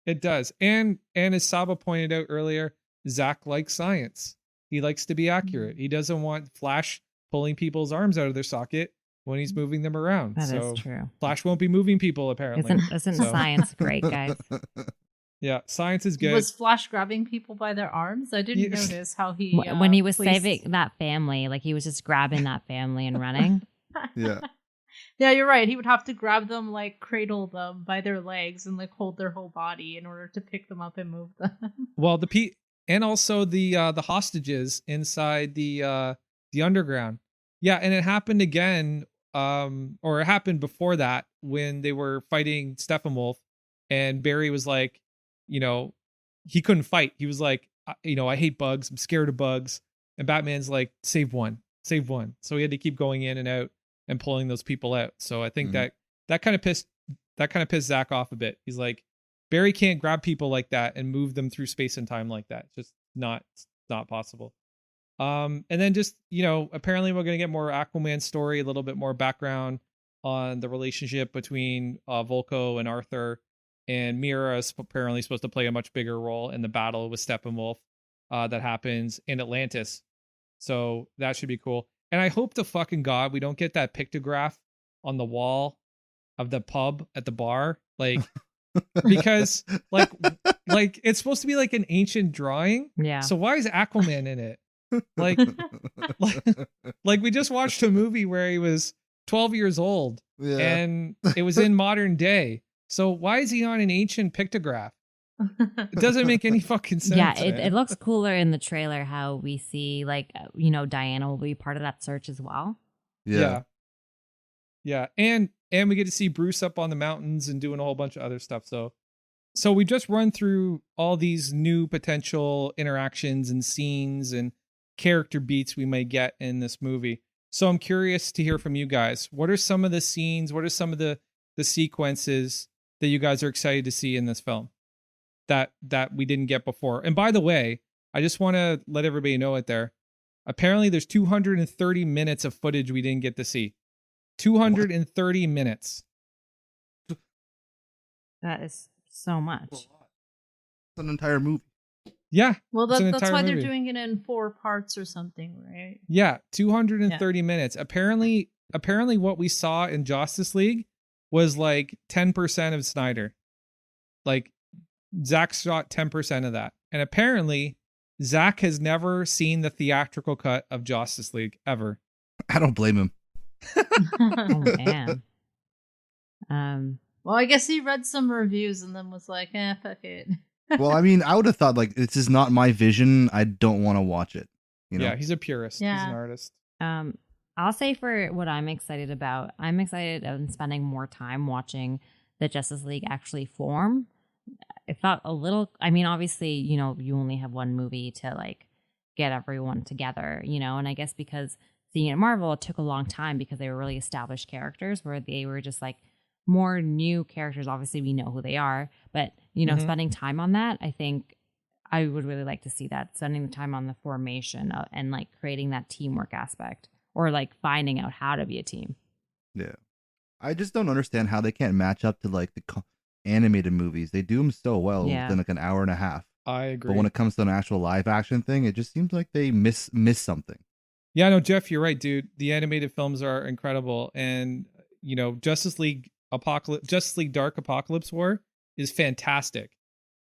Speaker 1: It does. And as Saba pointed out earlier, Zack likes science. He likes to be accurate. He doesn't want Flash pulling people's arms out of their socket when he's moving them around.
Speaker 3: That is true.
Speaker 1: Flash won't be moving people, apparently.
Speaker 3: Isn't science great, guys?
Speaker 1: Yeah, science is good.
Speaker 2: Was Flash grabbing people by their arms? I didn't notice how he...
Speaker 3: when he was saving that family, like he was just grabbing that family and running.
Speaker 4: Yeah.
Speaker 2: Yeah, you're right. He would have to grab them, like cradle them by their legs and like hold their whole body in order to pick them up and move them.
Speaker 1: Well, and also the hostages inside the underground. Yeah, and it happened again, or it happened before that when they were fighting Steppenwolf, and Barry was like, he couldn't fight. He was like, I hate bugs. I'm scared of bugs. And Batman's like, save one. So he had to keep going in and out and pulling those people out. So I think that kind of pissed Zack off a bit. He's like, Barry can't grab people like that and move them through space and time like that. It's just not possible. And then just, apparently we're going to get more Aquaman story, a little bit more background on the relationship between Volko and Arthur. And Mira is apparently supposed to play a much bigger role in the battle with Steppenwolf that happens in Atlantis. So that should be cool. And I hope to fucking God we don't get that pictograph on the wall of the pub at the bar. Like, because like it's supposed to be like an ancient drawing.
Speaker 3: Yeah.
Speaker 1: So why is Aquaman in it? Like we just watched a movie where he was 12 years old,
Speaker 4: Yeah.
Speaker 1: and it was in modern day. So why is he on an ancient pictograph? It doesn't make any fucking sense.
Speaker 3: Yeah,
Speaker 1: man.
Speaker 3: it looks cooler in the trailer how we see, like, Diana will be part of that search as well.
Speaker 1: Yeah. And we get to see Bruce up on the mountains and doing a whole bunch of other stuff. So we just run through all these new potential interactions and scenes and character beats we may get in this movie. So I'm curious to hear from you guys. What are some of the scenes? What are some of the sequences that you guys are excited to see in this film that we didn't get before? And by the way, I just want to let everybody know it there. Apparently there's 230 minutes of footage we didn't get to see. 230 minutes.
Speaker 3: That is so much.
Speaker 4: It's an entire movie.
Speaker 1: Yeah.
Speaker 2: Well,
Speaker 1: it's an
Speaker 2: that's
Speaker 1: entire
Speaker 2: why they're
Speaker 1: movie.
Speaker 2: doing it in 4 parts or something, right?
Speaker 1: Yeah, 230 minutes. Apparently what we saw in Justice League was like 10% of Snyder. Like Zack shot 10% of that. And apparently Zack has never seen the theatrical cut of Justice League ever.
Speaker 4: I don't blame him.
Speaker 3: Oh man.
Speaker 2: Well, I guess he read some reviews and then was like, fuck it.
Speaker 4: Well, I mean, I would have thought, like, this is not my vision. I don't want to watch it. You know?
Speaker 1: Yeah, he's a purist.
Speaker 2: Yeah.
Speaker 1: He's an artist.
Speaker 3: I'll say for what I'm excited about, I'm excited in spending more time watching the Justice League actually form. It felt a little, I mean, obviously, you only have one movie to like get everyone together, and I guess because seeing it at Marvel, it took a long time because they were really established characters where they were just like more new characters. Obviously, we know who they are, but, spending time on that, I think I would really like to see that, spending the time on the formation and like creating that teamwork aspect or like finding out how to be a team.
Speaker 4: Yeah. I just don't understand how they can't match up to like the animated movies. They do them so well within like an hour and a half.
Speaker 1: I agree.
Speaker 4: But when it comes to an actual live action thing, it just seems like they miss something.
Speaker 1: Yeah, no, Jeff, you're right, dude. The animated films are incredible. And, Justice League Dark Apocalypse War is fantastic.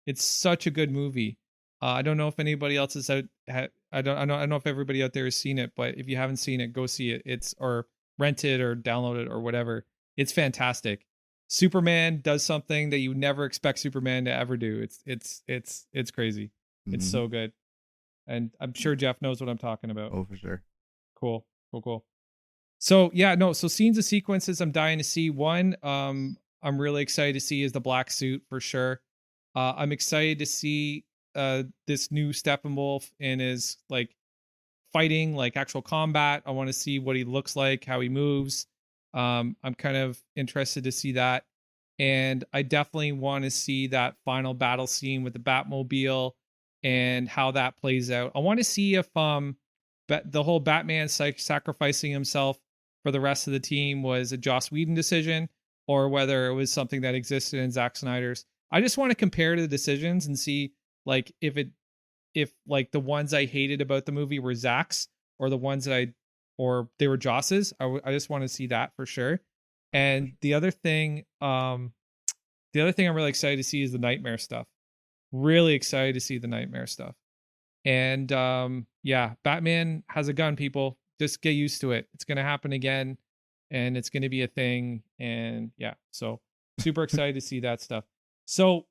Speaker 1: It's such a good movie. I don't know if anybody else is out. I don't know if everybody out there has seen it, but if you haven't seen it, go see it. It's or rent it or download it or whatever. It's fantastic. Superman does something that you never expect Superman to ever do. It's crazy.
Speaker 4: Mm-hmm.
Speaker 1: It's so good. And I'm sure Jeff knows what I'm talking about.
Speaker 4: Oh, for sure.
Speaker 1: Cool. So so scenes and sequences I'm dying to see. One, I'm really excited to see is the black suit for sure. I'm excited to see this new Steppenwolf in his like fighting, like actual combat. I want to see what he looks like, how he moves. I'm kind of interested to see that. And I definitely want to see that final battle scene with the Batmobile and how that plays out. I want to see if the whole Batman sacrificing himself for the rest of the team was a Joss Whedon decision or whether it was something that existed in Zack Snyder's. I just want to compare the decisions and see like if like the ones I hated about the movie were Zack's or the ones that they were Joss's. I just want to see that for sure. And the other thing I'm really excited to see is the Nightmare stuff. Really excited to see the Nightmare stuff. And Batman has a gun, people. Just get used to it. It's going to happen again and it's going to be a thing. And so super excited to see that stuff. So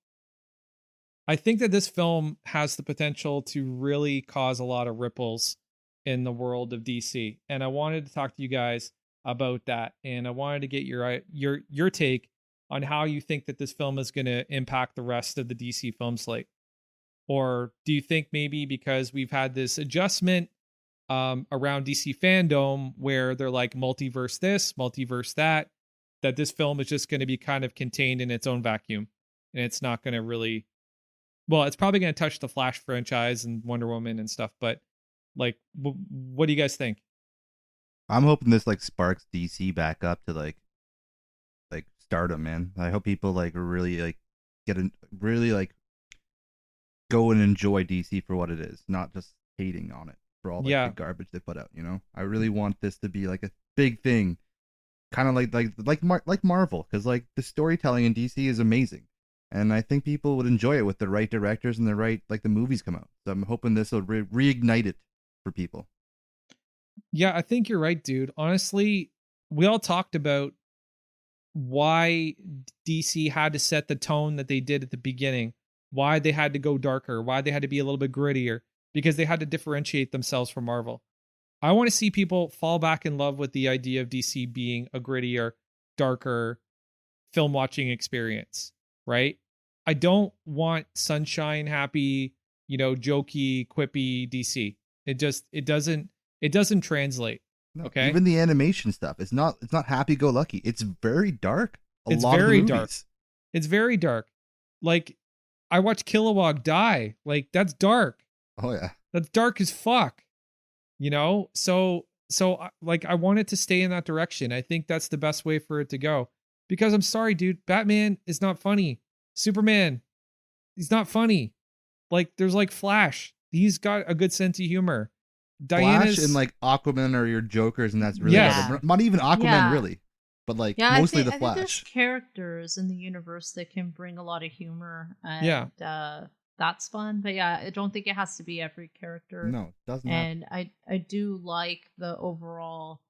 Speaker 1: I think that this film has the potential to really cause a lot of ripples in the world of DC. And I wanted to talk to you guys about that. And I wanted to get your take on how you think that this film is going to impact the rest of the DC film slate. Or do you think maybe because we've had this adjustment around DC fandom where they're like multiverse this, multiverse that this film is just going to be kind of contained in its own vacuum and it's not going to really, well, it's probably going to touch the Flash franchise and Wonder Woman and stuff, but like, what do you guys think?
Speaker 4: I'm hoping this like sparks DC back up to like stardom, man. I hope people like really like really like go and enjoy DC for what it is, not just hating on it for all the garbage they put out. I really want this to be like a big thing, kind of like Marvel, because like the storytelling in DC is amazing, and I think people would enjoy it with the right directors and the right like the movies come out. So I'm hoping this will reignite it for people.
Speaker 1: Yeah, I think you're right, dude. Honestly, we all talked about why DC had to set the tone that they did at the beginning, why they had to go darker, why they had to be a little bit grittier, because they had to differentiate themselves from Marvel. I want to see people fall back in love with the idea of DC being a grittier, darker film watching experience, right? I don't want sunshine, happy, jokey, quippy DC. It doesn't translate.
Speaker 4: No,
Speaker 1: Okay.
Speaker 4: Even the animation stuff, it's not happy go lucky. It's very dark.
Speaker 1: It's very dark. It's very dark. Like, I watched Kilowog die. Like, that's dark.
Speaker 4: Oh yeah.
Speaker 1: That's dark as fuck. So like, I want it to stay in that direction. I think that's the best way for it to go. Because I'm sorry, dude, Batman is not funny. Superman, he's not funny. Like, there's like Flash. He's got a good sense of humor.
Speaker 4: Flash and like Aquaman are your Jokers, and that's really good. Not even Aquaman really, but like mostly the Flash.
Speaker 2: I think there's characters in the universe that can bring a lot of humor, and that's fun. But yeah, I don't think it has to be every character.
Speaker 4: No, it doesn't.
Speaker 2: And I do like the overall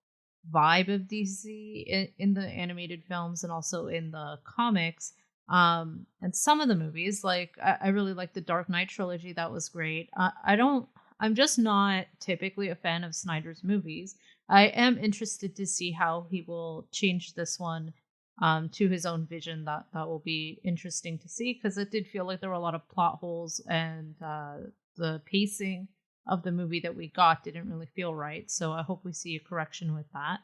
Speaker 2: vibe of DC in the animated films and also in the comics. And some of the movies, like I really like the Dark Knight trilogy. That was great. I'm just not typically a fan of Snyder's movies. I am interested to see how he will change this one to his own vision. That will be interesting to see, because it did feel like there were a lot of plot holes, and the pacing of the movie that we got didn't really feel right. So I hope we see a correction with that.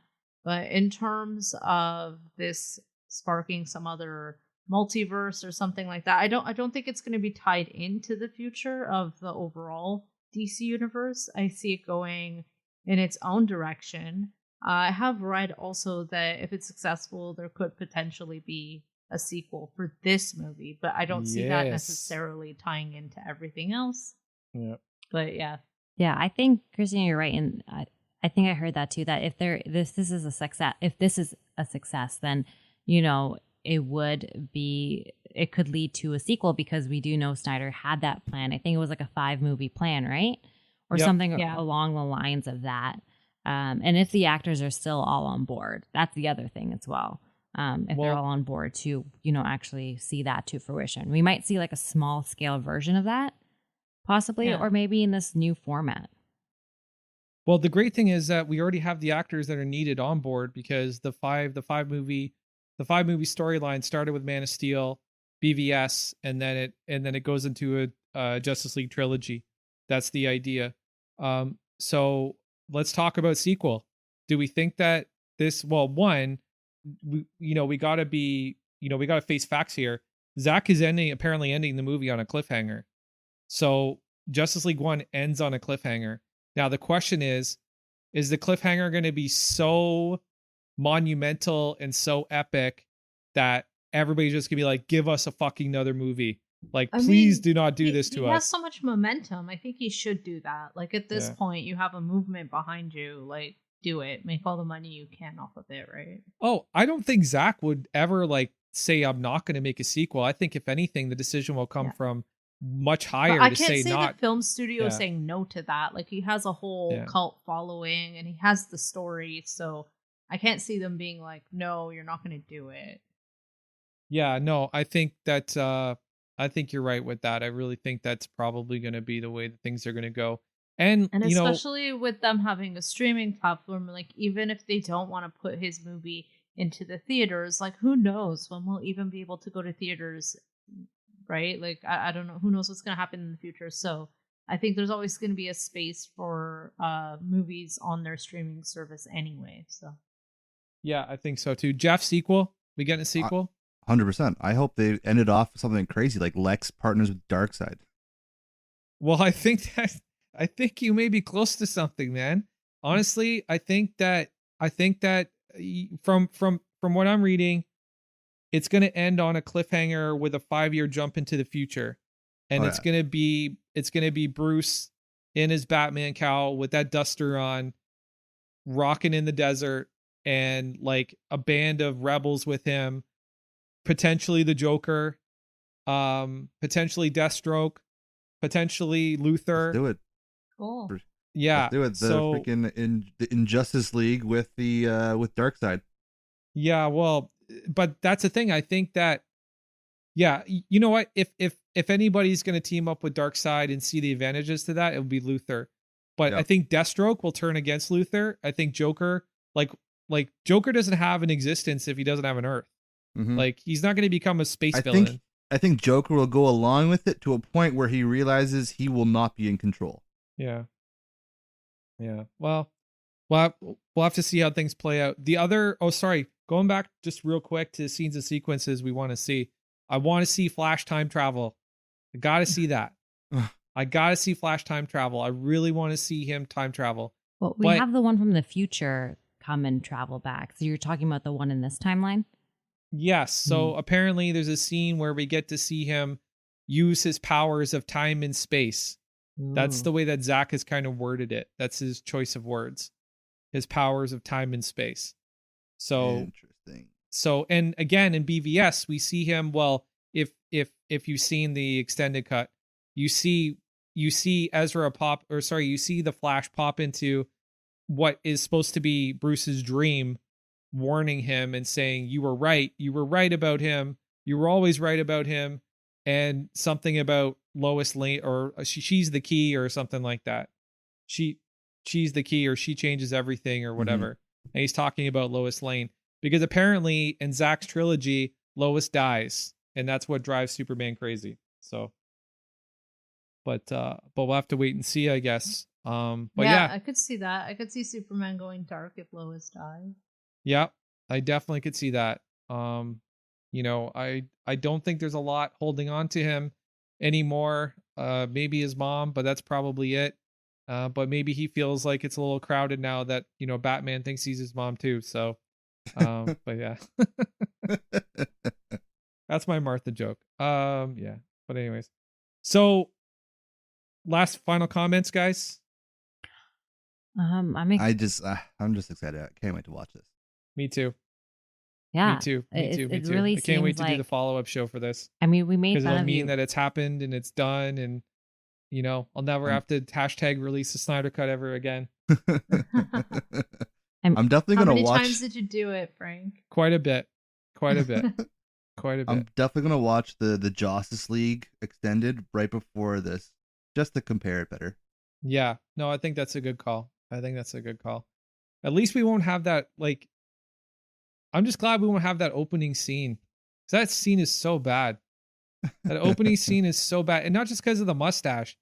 Speaker 2: But in terms of this sparking some other multiverse or something like that, I don't think it's going to be tied into the future of the overall DC universe. I see it going in its own direction. I have read also that if it's successful, there could potentially be a sequel for this movie, but I don't see that necessarily tying into everything else.
Speaker 1: Yeah.
Speaker 2: But yeah.
Speaker 3: Yeah, I think, Christina, you're right, and I think I heard that too. That if this is a success, then it could lead to a sequel, because we do know Snyder had that plan. I think it was like a 5-movie plan, right? Or something along the lines of that. And if the actors are still all on board, that's the other thing as well. If they're all on board to, actually see that to fruition. We might see like a small scale version of that, possibly, or maybe in this new format.
Speaker 1: Well, the great thing is that we already have the actors that are needed on board, because the five movie storyline started with Man of Steel, BVS, and then it goes into a Justice League trilogy. That's the idea. So let's talk about sequel. Do we think that this? Well, one, we gotta face facts here. Zack is apparently ending the movie on a cliffhanger. So Justice League 1 ends on a cliffhanger. Now the question is the cliffhanger going to be so monumental and so epic that everybody's just gonna be like, give us a fucking another movie? Like, please do not do this to us.
Speaker 2: He has so much momentum. I think he should do that. Like, at this point, you have a movement behind you. Like, do it. Make all the money you can off of it, right?
Speaker 1: Oh, I don't think Zack would ever say I'm not going to make a sequel. I think if anything, the decision will come from much higher.
Speaker 2: But I can't say the film studio saying no to that. Like, he has a whole cult following, and he has the story, so I can't see them being like, no, you're not going to do it.
Speaker 1: Yeah, no, I think that I think you're right with that. I really think that's probably going to be the way that things are going to go. And
Speaker 2: especially with them having a streaming platform, like, even if they don't want to put his movie into the theaters, like, who knows when we'll even be able to go to theaters, right? Like, I don't know. Who knows what's going to happen in the future? So I think there's always going to be a space for movies on their streaming service anyway. So
Speaker 1: yeah, I think so too. Jeff, sequel? We getting a sequel?
Speaker 4: 100%. I hope they ended off with something crazy like Lex partners with Darkseid.
Speaker 1: Well, I think you may be close to something, man. Honestly, I think that from what I'm reading, it's going to end on a cliffhanger with a 5-year jump into the future. And it's going to be Bruce in his Batman cowl with that duster on, rocking in the desert, and like a band of rebels with him, potentially the Joker, potentially Deathstroke, potentially Luthor.
Speaker 4: Let's do it.
Speaker 2: Cool.
Speaker 1: Yeah.
Speaker 4: Let's do it. The freaking the Injustice League with the with Darkseid.
Speaker 1: Yeah, well, but that's the thing. I think that, yeah, you know what? If anybody's going to team up with Darkseid and see the advantages to that, it would be Luthor. But
Speaker 4: Yep.
Speaker 1: I think Deathstroke will turn against Luthor. I think Joker, like Joker doesn't have an existence if he doesn't have an Earth.
Speaker 4: Mhm.
Speaker 1: Like, he's not going to become a space villain.
Speaker 4: I think Joker will go along with it to a point where he realizes he will not be in control.
Speaker 1: Yeah. Yeah. Well, we'll have to see how things play out. The other, going back just real quick to scenes and sequences we want to see. I want to see Flash time travel. I got to see that. I got to see Flash time travel. I really want to see him time travel.
Speaker 3: Well, we have the one from the future come and travel back. So you're talking about the one in this timeline?
Speaker 1: Yes. So apparently there's a scene where we get to see him use his powers of time and space. That's the way that Zack has kind of worded it. That's his choice of words. His powers of time and space. So
Speaker 4: interesting.
Speaker 1: So, and again in BVS we see him. Well, if you've seen the extended cut, you see Ezra you see the Flash pop into what is supposed to be Bruce's dream, warning him and saying, you were right about him, you were always right about him, and something about Lois Lane, or she's the key or something like that. She's the key, or she changes everything or whatever. And he's talking about Lois Lane because apparently in Zack's trilogy Lois dies, and that's what drives Superman crazy. So but we'll have to wait and see, I guess. But yeah,
Speaker 2: I could see that. I could see Superman going dark if Lois died.
Speaker 1: Yeah, I definitely could see that. You know, I don't think there's a lot holding on to him anymore. Maybe his mom, but that's probably it. But maybe he feels like it's a little crowded now that, you know, Batman thinks he's his mom too. So, but yeah, that's my Martha joke. Yeah, but anyways, so final comments, guys.
Speaker 3: I'm
Speaker 4: just excited. I can't wait to watch this.
Speaker 1: Me too.
Speaker 3: Yeah,
Speaker 1: me too.
Speaker 3: It really
Speaker 1: I can't wait to
Speaker 3: seems
Speaker 1: do the follow-up show for this.
Speaker 3: I mean, we made
Speaker 1: because
Speaker 3: fun
Speaker 1: it'll
Speaker 3: of
Speaker 1: mean
Speaker 3: you.
Speaker 1: that it's happened and it's done, and you know, I'll never have to hashtag release the Snyder Cut ever again.
Speaker 4: I'm definitely
Speaker 2: How
Speaker 4: gonna
Speaker 2: many
Speaker 4: watch.
Speaker 2: times did you do it, Frank?
Speaker 1: Quite a bit.
Speaker 4: I'm definitely gonna watch the Justice League extended right before this, just to compare it better.
Speaker 1: Yeah, no, I think that's a good call. At least we won't have that, like, I'm just glad we won't have that opening scene. Because that scene is so bad. That opening scene is so bad. And not just because of the mustache.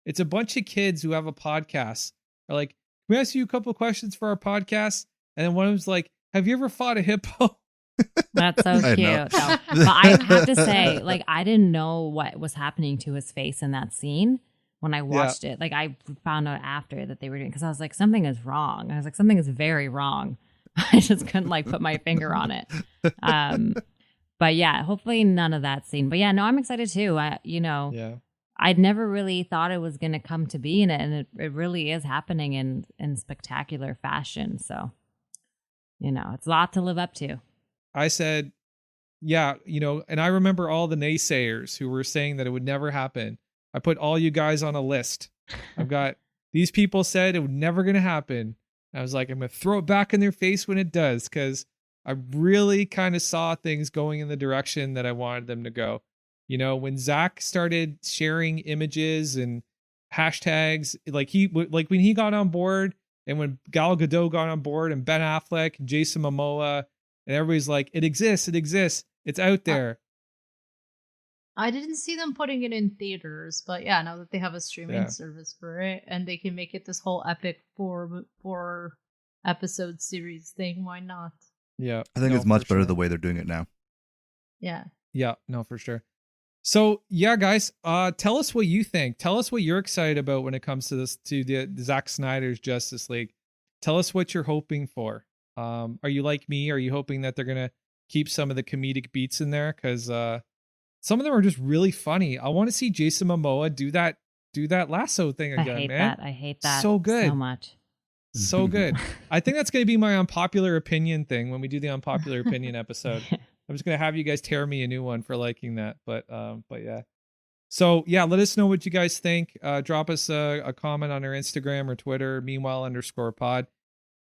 Speaker 1: It's a bunch of kids who have a podcast. Are like, can we ask you a couple of questions for our podcast? And then one of them's like, have you ever fought a hippo?
Speaker 3: That's so cute. No. But I have to say, like, I didn't know what was happening to his face in that scene when I watched it. Like, I found out after that they were doing, because I was like, something is wrong. I was like, something is very wrong. I just couldn't like put my finger on it. But yeah, hopefully none of that scene. But yeah, no, I'm excited too. I'd never really thought it was going to come to be in it, and it really is happening in spectacular fashion. So, you know, it's a lot to live up to.
Speaker 1: I said, yeah, you know, and I remember all the naysayers who were saying that it would never happen. I put all you guys on a list. I've got these people said it was never going to happen. I was like, I'm going to throw it back in their face when it does, because I really kind of saw things going in the direction that I wanted them to go. You know, when Zack started sharing images and hashtags, like when he got on board, and when Gal Gadot got on board, and Ben Affleck, and Jason Momoa, and everybody's like, it exists, it's out there.
Speaker 2: I didn't see them putting it in theaters, but yeah, now that they have a streaming service for it, and they can make it this whole epic four episode series thing, why not?
Speaker 1: Yeah,
Speaker 4: I think it's much better the way they're doing it now.
Speaker 2: Yeah.
Speaker 1: Yeah, no, for sure. So yeah, guys, tell us what you think. Tell us what you're excited about when it comes to this, to the Zack Snyder's Justice League. Tell us what you're hoping for. Are you like me? Are you hoping that they're gonna keep some of the comedic beats in there? Because some of them are just really funny. I want to see Jason Momoa do that lasso thing again, man.
Speaker 3: I hate that
Speaker 1: so good,
Speaker 3: so much.
Speaker 1: So good. I think that's going to be my unpopular opinion thing when we do the unpopular opinion episode. I'm just going to have you guys tear me a new one for liking that. But yeah. So yeah, let us know what you guys think. Drop us a comment on our Instagram or Twitter, meanwhile_pod.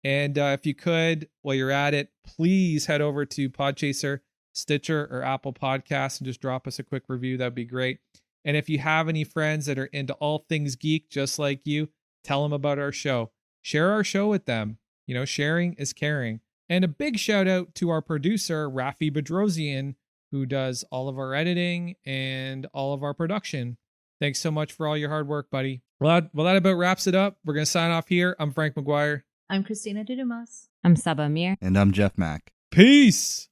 Speaker 1: And if you could, while you're at it, please head over to Podchaser, Stitcher, or Apple Podcasts and just drop us a quick review. That'd be great. And if you have any friends that are into all things geek, just like you, tell them about our show. Share our show with them. You know, sharing is caring. And a big shout out to our producer, Rafi Bedrosian, who does all of our editing and all of our production. Thanks so much for all your hard work, buddy. Well, that about wraps it up. We're going to sign off here. I'm Frank McGuire.
Speaker 2: I'm Christina Dudumas.
Speaker 3: I'm Saba Amir.
Speaker 4: And I'm Jeff Mack.
Speaker 1: Peace.